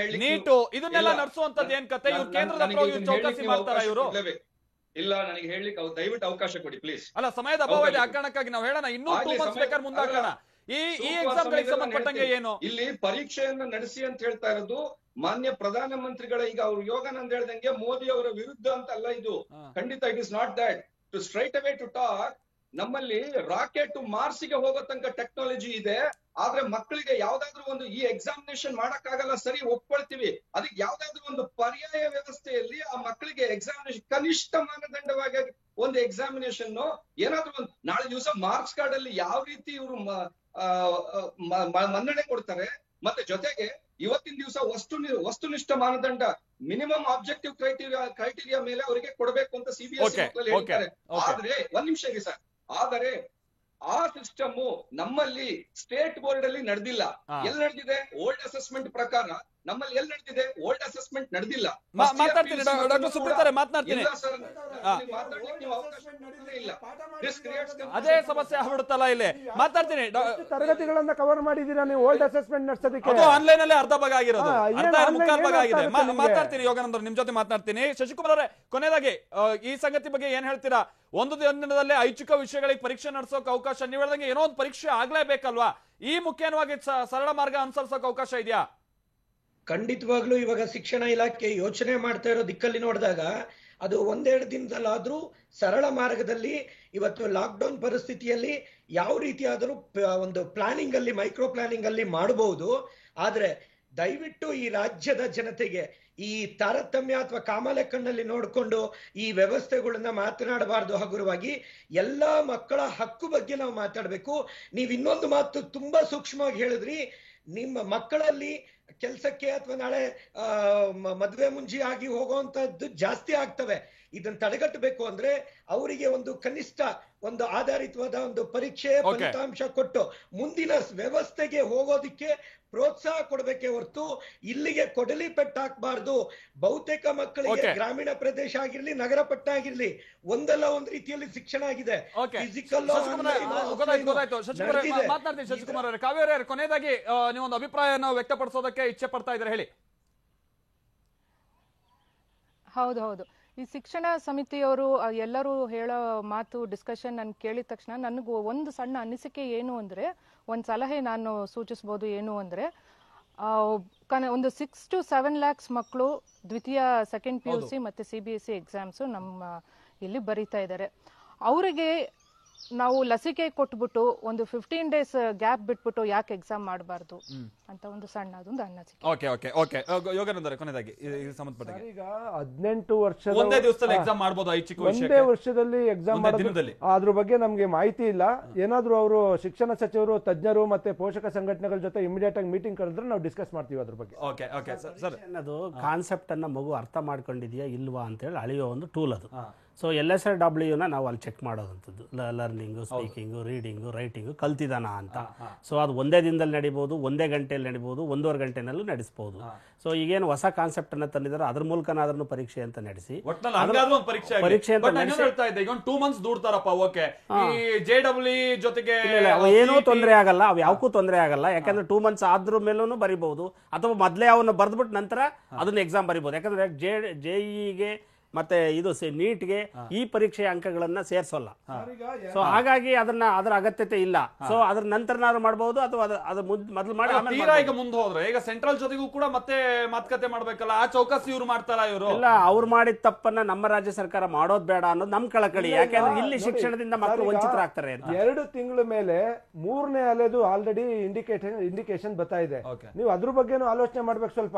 ನೀಟು ಇದನ್ನೆಲ್ಲ ನಡೆಸುವಂತದ್ದು ಏನ್ ಕತೆ? ಇವ್ರು ಕೇಂದ್ರದ ಚೌಕಾಸಿ ಮಾಡ್ತಾರ ಇವರು? ಇಲ್ಲ, ನನಗೆ ಹೇಳಲಿಕ್ಕೆ ದಯವಿಟ್ಟು ಅವಕಾಶ ಕೊಡಿ ಪ್ಲೀಸ್. ಅಲ್ಲ, ಸಮಯದ ಅಭಾವ ಇದೆ, ಆ ಕಾರಣಕ್ಕಾಗಿ ನಾವು ಹೇಳೋಣ, ಇನ್ನೂ 2 ಮಂತ್ಸ್ ಬೇಕಾದ್ರೆ ಮುಂದಾಕೋಣ. ಈ ಎಕ್ಸಾಮ್ ಗಳಿಗೆ ಸಂಬಂಧಪಟ್ಟಂಗೆ ಏನು ಇಲ್ಲಿ ಪರೀಕ್ಷೆಯನ್ನ ನಡೆಸಿ ಅಂತ ಹೇಳ್ತಾ ಇರೋದು ಮಾನ್ಯ ಪ್ರಧಾನ ಮಂತ್ರಿಗಳ, ಈಗ ಅವ್ರು ಯೋಗಾನಂದ್ ಹೇಳ್ದಂಗೆ ಮೋದಿ ಅವರ ವಿರುದ್ಧ ಅಂತ ಅಲ್ಲ ಇದು. ಖಂಡಿತ it is not that. To straight away to talk, ನಮ್ಮಲ್ಲಿ ರಾಕೆಟ್ ಮಾರ್ಸ್ ಗೆ ಹೋಗೋ ತನಕ ಟೆಕ್ನಾಲಜಿ ಇದೆ, ಆದ್ರೆ ಮಕ್ಕಳಿಗೆ ಯಾವ್ದಾದ್ರು ಒಂದು ಈ ಎಕ್ಸಾಮಿನೇಷನ್ ಮಾಡಕ್ಕಾಗಲ್ಲ, ಸರಿ ಒಪ್ಕೊಳ್ತೀವಿ. ಅದಕ್ಕೆ ಯಾವ್ದಾದ್ರು ಒಂದು ಪರ್ಯಾಯ ವ್ಯವಸ್ಥೆಯಲ್ಲಿ ಆ ಮಕ್ಕಳಿಗೆ ಎಕ್ಸಾಮಿನೇಷನ್ ಕನಿಷ್ಠ ಮಾನದಂಡವಾಗಿ ಒಂದು ಎಕ್ಸಾಮಿನೇಷನ್ ಏನಾದ್ರು ಒಂದು ನಾಳೆ ದಿವಸ ಮಾರ್ಕ್ಸ್ ಕಾರ್ಡ್ ಅಲ್ಲಿ ಯಾವ ರೀತಿ ಇವರು ಮನ್ನಣೆ ಕೊಡ್ತಾರೆ, ಮತ್ತೆ ಜೊತೆಗೆ ಇವತ್ತಿನ ದಿವಸ ವಸ್ತುನಿಷ್ಠ ಮಾನದಂಡ ಮಿನಿಮಮ್ ಆಬ್ಜೆಕ್ಟಿವ್ ಕ್ರೈಟೀರಿಯಾ ಮೇಲೆ ಅವರಿಗೆ ಕೊಡಬೇಕು ಅಂತ CBSE ಹೇಳ್ತಾರೆ. ಆದ್ರೆ 1 ನಿಮಿಷ ಇದೆ ಸರ್, ಆದರೆ ಆ ಸಿಸ್ಟಮ್ ನಮ್ಮಲ್ಲಿ ಸ್ಟೇಟ್ ಬೋರ್ಡ್ ಅಲ್ಲಿ ನಡೆದಿಲ್ಲ. ಎಲ್ಲಿ ನಡೆದಿದೆ? ಓಲ್ಡ್ ಅಸೆಸ್ಮೆಂಟ್ ಪ್ರಕಾರ ನಮ್ಮಲ್ಲಿ ಎಲ್ಲಿ ನಡೆದಿದೆ? ಓಲ್ಡ್ ಅಸೆಸ್ಮೆಂಟ್ ನಡೆದಿಲ್ಲ. ಮಾತಾಡ್ತೀನಿ ಡಾಕ್ಟರ್ ಸುಪ್ರೀತ್ ಅವರೇ, ಮಾತನಾಡ್ತೀನಿ. ಅದೇ ಸಮಸ್ಯೆ ಆಗ್ಬಿಡುತ್ತಲ್ಲ ಇಲ್ಲಿ. ಮಾತಾಡ್ತೀನಿ. ತರಗತಿಗಳನ್ನ ಕವರ್ ಮಾಡಿದೀರಾ ನೀವು ಓಲ್ಡ್ ಅಸೆಸ್ಮೆಂಟ್ ನಡೆಸೋದಕ್ಕೆ? ಅದು ಆನ್ಲೈನ್ ಅಲ್ಲಿ ಅರ್ಧ ಭಾಗ ಆಗಿರೋದು, ಮುಕ್ಕಾಲ್ ಭಾಗ ಆಗಿದೆ. ಮಾತಾಡ್ತೀನಿ ಯೋಗಾನಂದ್ ಅವ್ರು, ನಿಮ್ ಜೊತೆ ಮಾತನಾಡ್ತೀನಿ. ಶಶಿಕುಮಾರ್ ಅವರೇ, ಕೊನೆಯದಾಗಿ ಈ ಸಂಗತಿ ಬಗ್ಗೆ ಏನ್ ಹೇಳ್ತೀರಾ? ಒಂದು ದಿನದಲ್ಲೇ ಐಚ್ಛಿಕ ವಿಷಯಗಳಿಗೆ ಪರೀಕ್ಷೆ ನಡೆಸೋಕೆ ಅವಕಾಶ, ನೀವು ಹೇಳ್ದಂಗೆ ಏನೋ ಒಂದು ಪರೀಕ್ಷೆ ಆಗ್ಲೇಬೇಕಲ್ವಾ? ಈ ಮುಖ್ಯವಾಗಿ ಸರಳ ಮಾರ್ಗ ಅನುಸರಿಸೋಕೆ ಅವಕಾಶ ಇದೆಯಾ? ಖಂಡಿತವಾಗ್ಲೂ ಇವಾಗ ಶಿಕ್ಷಣ ಇಲಾಖೆ ಯೋಚನೆ ಮಾಡ್ತಾ ಇರೋ ದಿಕ್ಕಲ್ಲಿ ನೋಡಿದಾಗ ಅದು ಒಂದೆರಡು ದಿನದಲ್ಲಾದ್ರೂ ಸರಳ ಮಾರ್ಗದಲ್ಲಿ ಇವತ್ತು ಲಾಕ್ಡೌನ್ ಪರಿಸ್ಥಿತಿಯಲ್ಲಿ ಯಾವ ರೀತಿಯಾದರೂ ಒಂದು ಪ್ಲಾನಿಂಗ್ ಅಲ್ಲಿ, ಮೈಕ್ರೋ ಪ್ಲಾನಿಂಗ್ ಅಲ್ಲಿ ಮಾಡಬಹುದು. ಆದ್ರೆ ದಯವಿಟ್ಟು ಈ ರಾಜ್ಯದ ಜನತೆಗೆ ಈ ತಾರತಮ್ಯ ಅಥವಾ ಕಾಮಾಲೆ ಕಣ್ಣಲ್ಲಿ ನೋಡಿಕೊಂಡು ಈ ವ್ಯವಸ್ಥೆಗಳನ್ನ ಮಾತನಾಡಬಾರ್ದು. ಹಗುರವಾಗಿ ಎಲ್ಲಾ ಮಕ್ಕಳ ಹಕ್ಕು ಬಗ್ಗೆ ನಾವು ಮಾತಾಡಬೇಕು. ನೀವು ಇನ್ನೊಂದು ಮಾತು ತುಂಬಾ ಸೂಕ್ಷ್ಮವಾಗಿ ಹೇಳಿದ್ರಿ, ನಿಮ್ಮ ಮಕ್ಕಳಲ್ಲಿ ಕೆಲಸಕ್ಕೆ ಅಥವಾ ನಾಳೆ ಮದುವೆ ಮುಂಜಿ ಆಗಿ ಹೋಗುವಂತದ್ದು ಜಾಸ್ತಿ ಆಗ್ತವೆ. ಇದನ್ನ ತಡೆಗಟ್ಟಬೇಕು ಅಂದ್ರೆ ಅವರಿಗೆ ಒಂದು ಕನಿಷ್ಠ ಒಂದು ಆಧಾರಿತವಾದ ಒಂದು ಪರೀಕ್ಷೆ ಫಲಿತಾಂಶ ಕೊಟ್ಟು ಮುಂದಿನ ವ್ಯವಸ್ಥೆಗೆ ಹೋಗೋದಿಕ್ಕೆ ಪ್ರೋತ್ಸಾಹ ಕೊಡಬೇಕೇ ಹೊರತು ಇಲ್ಲಿಗೆ ಕೊಡಲಿ ಪೆಟ್ಟು ಹಾಕಬಾರ್ದು. ಬಹುತೇಕ ಮಕ್ಕಳಿಗೆ ಗ್ರಾಮೀಣ ಪ್ರದೇಶ ಆಗಿರ್ಲಿ, ನಗರ ಪಟ್ಟಣ ಆಗಿರ್ಲಿ, ಒಂದಲ್ಲ ಒಂದು ರೀತಿಯಲ್ಲಿ ಶಿಕ್ಷಣ ಆಗಿದೆ. ಫಿಸಿಕಲ್ ಮಾತನಾಡ್ತೀನಿ. ಶಶಿಕುಮಾರ್ ಅವರೇ, ಕಾವೇರಿ ಅವರೇ, ಕೊನೆಯದಾಗಿ ನೀವೊಂದು ಅಭಿಪ್ರಾಯವನ್ನು ವ್ಯಕ್ತಪಡಿಸೋದಕ್ಕೆ ಇಚ್ಛೆ ಪಡ್ತಾ ಇದ್ದಾರೆ, ಹೇಳಿ. ಹೌದು, ಈ ಶಿಕ್ಷಣ ಸಮಿತಿಯವರು ಎಲ್ಲರೂ ಹೇಳೋ ಮಾತು ಡಿಸ್ಕಷನ್ ನಾನು ಕೇಳಿದ ತಕ್ಷಣ ನನಗೂ ಒಂದು ಸಣ್ಣ ಅನಿಸಿಕೆ ಏನು ಅಂದ್ರೆ, ಒಂದು ಸಲಹೆ ನಾನು ಸೂಚಿಸಬಹುದು. ಏನು ಅಂದ್ರೆ, ಒಂದು 6 to 7 lakhs ಮಕ್ಕಳು ದ್ವಿತೀಯ ಸೆಕೆಂಡ್ PUC ಮತ್ತೆ CBSE ಎಕ್ಸಾಮ್ಸ್ ನಮ್ಮ ಇಲ್ಲಿ ಬರೀತಾ ಇದ್ದಾರೆ. ಅವರಿಗೆ ನಾವು ಲಸಿಕೆ ಕೊಟ್ಬಿಟ್ಟು ಒಂದು 15 days ಗ್ಯಾಪ್ ಬಿಟ್ಬಿಟ್ಟು ಯಾಕೆ ಎಕ್ಸಾಮ್ ಮಾಡಬಾರ್ದು ಅಂತ ಒಂದು ಸಣ್ಣ ಅದೊಂದು ಅನಿಸಿಕೆ. ಯೋಗಾನಂದರೇ, ಕೊನೆಯದಾಗಿ ಸಂಬಂಧಪಟ್ಟ ಈಗ 18 ವರ್ಷದ ಒಂದೇ ದಿವಸದಲ್ಲಿ ಎಕ್ಸಾಮ್ ಮಾಡಬಹುದು, ಐಚ್ಛಿಕ ಒಂದೇ ವರ್ಷದಲ್ಲಿ ಎಕ್ಸಾಮ್ ಮಾಡಬಹುದು. ಅದ್ರ ಬಗ್ಗೆ ನಮ್ಗೆ ಮಾಹಿತಿ ಇಲ್ಲ. ಏನಾದ್ರೂ ಅವರು ಶಿಕ್ಷಣ ಸಚಿವರು, ತಜ್ಞರು ಮತ್ತೆ ಪೋಷಕ ಸಂಘಟನೆಗಳ ಜೊತೆ ಇಮಿಡಿಯೇಟ್ ಆಗಿ ಮೀಟಿಂಗ್ ಕರೆದ್ರೆ ನಾವು ಡಿಸ್ಕಸ್ ಮಾಡ್ತೀವಿ ಅದ್ರ ಬಗ್ಗೆ. ಅನ್ನೋದು ಕಾನ್ಸೆಪ್ಟ್ ಅನ್ನ ಮಗು ಅರ್ಥ ಮಾಡ್ಕೊಂಡಿದ್ಯಾ ಇಲ್ವಾ ಅಂತ ಹೇಳಿ ಅಳೆಯೋ ಒಂದು ಟೂಲ್ ಅದು. ಸೊ LSRW ನಾವು ಅಲ್ಲಿ ಚೆಕ್ ಮಾಡೋದಂಥದ್ದು, ಲರ್ನಿಂಗು, ಸ್ಪೀಕಿಂಗು, ರೀಡಿಂಗು, ರೈಟಿಂಗು ಕಲ್ತಿದಾನ ಅಂತ. ಸೊ ಅದು ಒಂದೇ ದಿನದಲ್ಲಿ ನಡಿಬಹುದು, ಒಂದೇ ಗಂಟೆಯಲ್ಲಿ ನಡಿಬಹುದು, 1.5 ಗಂಟೆನಲ್ಲೂ ನಡೆಸಬಹುದು. ಸೊ ಈಗೇನು ಹೊಸ ಕಾನ್ಸೆಪ್ಟ್ ಅನ್ನ ತಂದಿದ್ದಾರೆ, ಅದ್ರ ಮೂಲಕನಾದ್ರೂ ಪರೀಕ್ಷೆ ಅಂತ ನಡೆಸಿ ಪರೀಕ್ಷೆ ಅಂತ ಈಗ 2 months ದೂಡ್ತಾರಪ್ಪ. ಓಕೆ, ಈ JEE ಜೊತೆಗೆ ಏನೂ ತೊಂದರೆ ಆಗಲ್ಲ, ಅವ್ ಯಾವಕ್ಕೂ ತೊಂದರೆ ಆಗಲ್ಲ. ಯಾಕಂದ್ರೆ 2 months ಆದ್ರ ಮೇಲೂ ಬರಿಬಹುದು, ಅಥವಾ ಮೊದಲೇ ಅವನ್ನ ಬರ್ದ್ಬಿಟ್ಟು ನಂತರ ಅದನ್ನ ಎಕ್ಸಾಮ್ ಬರಿಬಹುದು. ಯಾಕಂದ್ರೆ JEE ಮತ್ತೆ ಇದು ನೀಟ್ಗೆ ಈ ಪರೀಕ್ಷೆಯ ಅಂಕಗಳನ್ನ ಸೇರಿಸೋಲ್ಲ. ಸೊ ಹಾಗಾಗಿ ಅದರ ಅಗತ್ಯತೆ ಇಲ್ಲ. ಸೊ ಅದ್ರ ನಂತರ ಮಾಡಬಹುದು, ಅಥವಾ ಅದು ಮೊದಲು ಮಾಡಿ ಈಗ ಮುಂದೆ ಹೋದ್ರೆ ಈಗ ಸೆಂಟ್ರಲ್ ಜೊತೆಗೂ ಕೂಡ ಮತ್ತೆ ಮಾತುಕತೆ ಮಾಡ್ಬೇಕಲ್ಲ, ಆ ಚೌಕಾಸಿ ಇವ್ರು ಮಾಡ್ತಾರ? ಇವರು ಇಲ್ಲ, ಅವ್ರು ಮಾಡಿದ ತಪ್ಪನ್ನ ನಮ್ಮ ರಾಜ್ಯ ಸರ್ಕಾರ ಮಾಡೋದ್ ಬೇಡ ಅನ್ನೋದು ನಮ್ ಕಳಕಳಿ. ಯಾಕಂದ್ರೆ ಇಲ್ಲಿ ಶಿಕ್ಷಣದಿಂದ ಮಕ್ಕಳು ವಂಚಿತರಾಗ್ತಾರೆ. 2 ತಿಂಗಳ ಮೇಲೆ 3ನೇ ಅಲೆದು ಆಲ್ರೆಡಿ ಇಂಡಿಕೇಶನ್ ಬರ್ತಾ ಇದೆ. ನೀವು ಅದ್ರ ಬಗ್ಗೆನೂ ಆಲೋಚನೆ ಮಾಡ್ಬೇಕು ಸ್ವಲ್ಪ.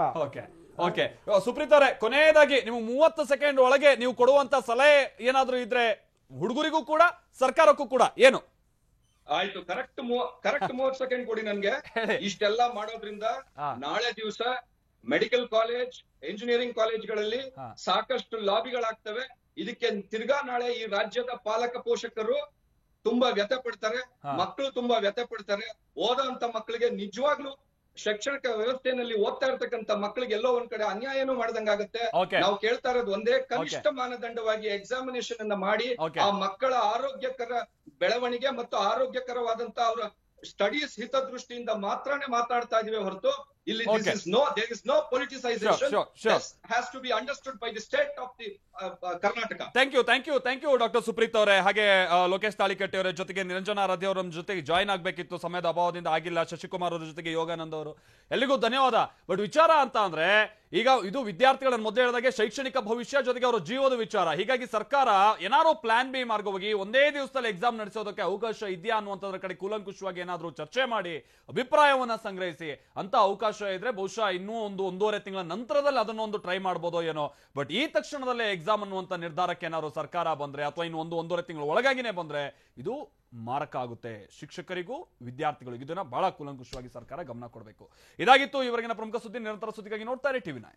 ಓಕೆ, ಸುಪ್ರೀತ್ ಅವರೇ, ಕೊನೆಯದಾಗಿ ನೀವು 30 ಸೆಕೆಂಡ್ ಒಳಗೆ ನೀವು ಕೊಡುವಂತ ಸಲಹೆ ಏನಾದ್ರೂ ಇದ್ರೆ ಹುಡುಗರಿಗೂ ಕೂಡ ಸರ್ಕಾರಕ್ಕೂ ಕೂಡ ಏನು? ಆಯ್ತು, ಕರೆಕ್ಟ್ 30 ಸೆಕೆಂಡ್ ಕೊಡಿ ನನ್ಗೆ. ಇಷ್ಟೆಲ್ಲ ಮಾಡೋದ್ರಿಂದ ನಾಳೆ ದಿವಸ ಮೆಡಿಕಲ್ ಕಾಲೇಜ್, ಇಂಜಿನಿಯರಿಂಗ್ ಕಾಲೇಜ್ಗಳಲ್ಲಿ ಸಾಕಷ್ಟು ಲಾಬಿಗಳಾಗ್ತವೆ. ಇದಕ್ಕೆ ತಿರ್ಗಾ ನಾಳೆ ಈ ರಾಜ್ಯದ ಪಾಲಕ ಪೋಷಕರು ತುಂಬಾ ವ್ಯಥೆ ಪಡ್ತಾರೆ, ಮಕ್ಕಳು ತುಂಬಾ ವ್ಯಥೆ ಪಡ್ತಾರೆ. ಓದೋಂತ ಮಕ್ಕಳಿಗೆ ನಿಜವಾಗ್ಲೂ ಶೈಕ್ಷಣಿಕ ವ್ಯವಸ್ಥೆಯಲ್ಲಿ ಓದ್ತಾ ಇರ್ತಕ್ಕಂಥ ಮಕ್ಕಳಿಗೆ ಎಲ್ಲೋ ಒಂದ್ ಕಡೆ ಅನ್ಯಾಯನೂ ಮಾಡ್ದಂಗಾಗುತ್ತೆ. ನಾವು ಕೇಳ್ತಾ ಇರೋದು ಒಂದೇ, ಕನಿಷ್ಠ ಮಾನದಂಡವಾಗಿ ಎಕ್ಸಾಮಿನೇಷನ್ ಅನ್ನ ಮಾಡಿ ಆ ಮಕ್ಕಳ ಆರೋಗ್ಯಕರ ಬೆಳವಣಿಗೆ ಮತ್ತು ಆರೋಗ್ಯಕರವಾದಂತ ಅವರ ಸ್ಟಡೀಸ್ ಹಿತದೃಷ್ಟಿಯಿಂದ ಮಾತ್ರನೇ ಮಾತಾಡ್ತಾ ಇದೀವಿ ಹೊರತು ಇಲ್ಲಿ there is no politicization. This has to be understood by the state of the Karnataka. Thank you doctor Supreet ಅವರೇ, ಹಾಗೆ ಲೋಕೇಶ್ ತಾಳಿಕಟ್ಟಿ ಅವರ ಜೊತೆಗೆ ನಿರಂಜನ ಆರಾಧ್ಯ ಅವರ ಜೊತೆಗೆ ಜಾಯ್ನ್ ಆಗ್ಬೇಕಿತ್ತು, ಸಮಯದ ಅಭಾವದಿಂದ ಆಗಿಲ್ಲ. ಶಶಿಕುಮಾರ್ ಅವರ ಜೊತೆಗೆ ಯೋಗಾನಂದ್ ಅವರು, ಎಲ್ಲಿಗೂ ಧನ್ಯವಾದ. ಬಟ್ ವಿಚಾರ ಅಂತ ಅಂದ್ರೆ ಈಗ ಇದು ವಿದ್ಯಾರ್ಥಿಗಳನ್ನು ಮೊದಲು ಹೇಳಿದಾಗೆ ಶೈಕ್ಷಣಿಕ ಭವಿಷ್ಯ ಜೊತೆಗೆ ಅವರ ಜೀವದ ವಿಚಾರ. ಹೀಗಾಗಿ ಸರ್ಕಾರ ಏನಾದ್ರು ಪ್ಲಾನ್ ಬಿ ಮಾರ್ಗವಾಗಿ ಒಂದೇ ದಿವಸದಲ್ಲಿ ಎಕ್ಸಾಮ್ ನಡೆಸೋದಕ್ಕೆ ಅವಕಾಶ ಇದೆಯಾ ಅನ್ನುವಂಥದ್ರ ಕಡೆ ಕೂಲಂಕುಷವಾಗಿ ಏನಾದ್ರು ಚರ್ಚೆ ಮಾಡಿ ಅಭಿಪ್ರಾಯವನ್ನ ಸಂಗ್ರಹಿಸಿ ಅಂತ ಅವಕಾಶ ಇದ್ರೆ ಬಹುಶಃ ಇನ್ನೂ 1.5 ತಿಂಗಳ ನಂತರದಲ್ಲಿ ಅದನ್ನೊಂದು ಟ್ರೈ ಮಾಡಬಹುದೋ ಏನೋ. ಬಟ್ ಈ ತಕ್ಷಣದಲ್ಲೇ ಎಕ್ಸಾಮ್ ಅನ್ನುವಂತ ನಿರ್ಧಾರಕ್ಕೆ ಏನಾದ್ರು ಸರ್ಕಾರ ಬಂದ್ರೆ ಅಥವಾ ಇನ್ನು 1.5 ತಿಂಗಳ ಒಳಗಾಗಿನೇ ಬಂದ್ರೆ ಇದು ಮಾರಕ ಆಗುತ್ತೆ ಶಿಕ್ಷಕರಿಗೂ ವಿದ್ಯಾರ್ಥಿಗಳಿಗೂ. ಇದನ್ನ ಬಹಳ ಕೂಲಂಕುಷವಾಗಿ ಸರ್ಕಾರ ಗಮನ ಕೊಡಬೇಕು. ಇದಾಗಿತ್ತು ಇವರೆಗಿನ ಪ್ರಮುಖ ಸುದ್ದಿ. ನಿರಂತರ ಸುದ್ದಿಗಾಗಿ ನೋಡ್ತಾರೆ TV9.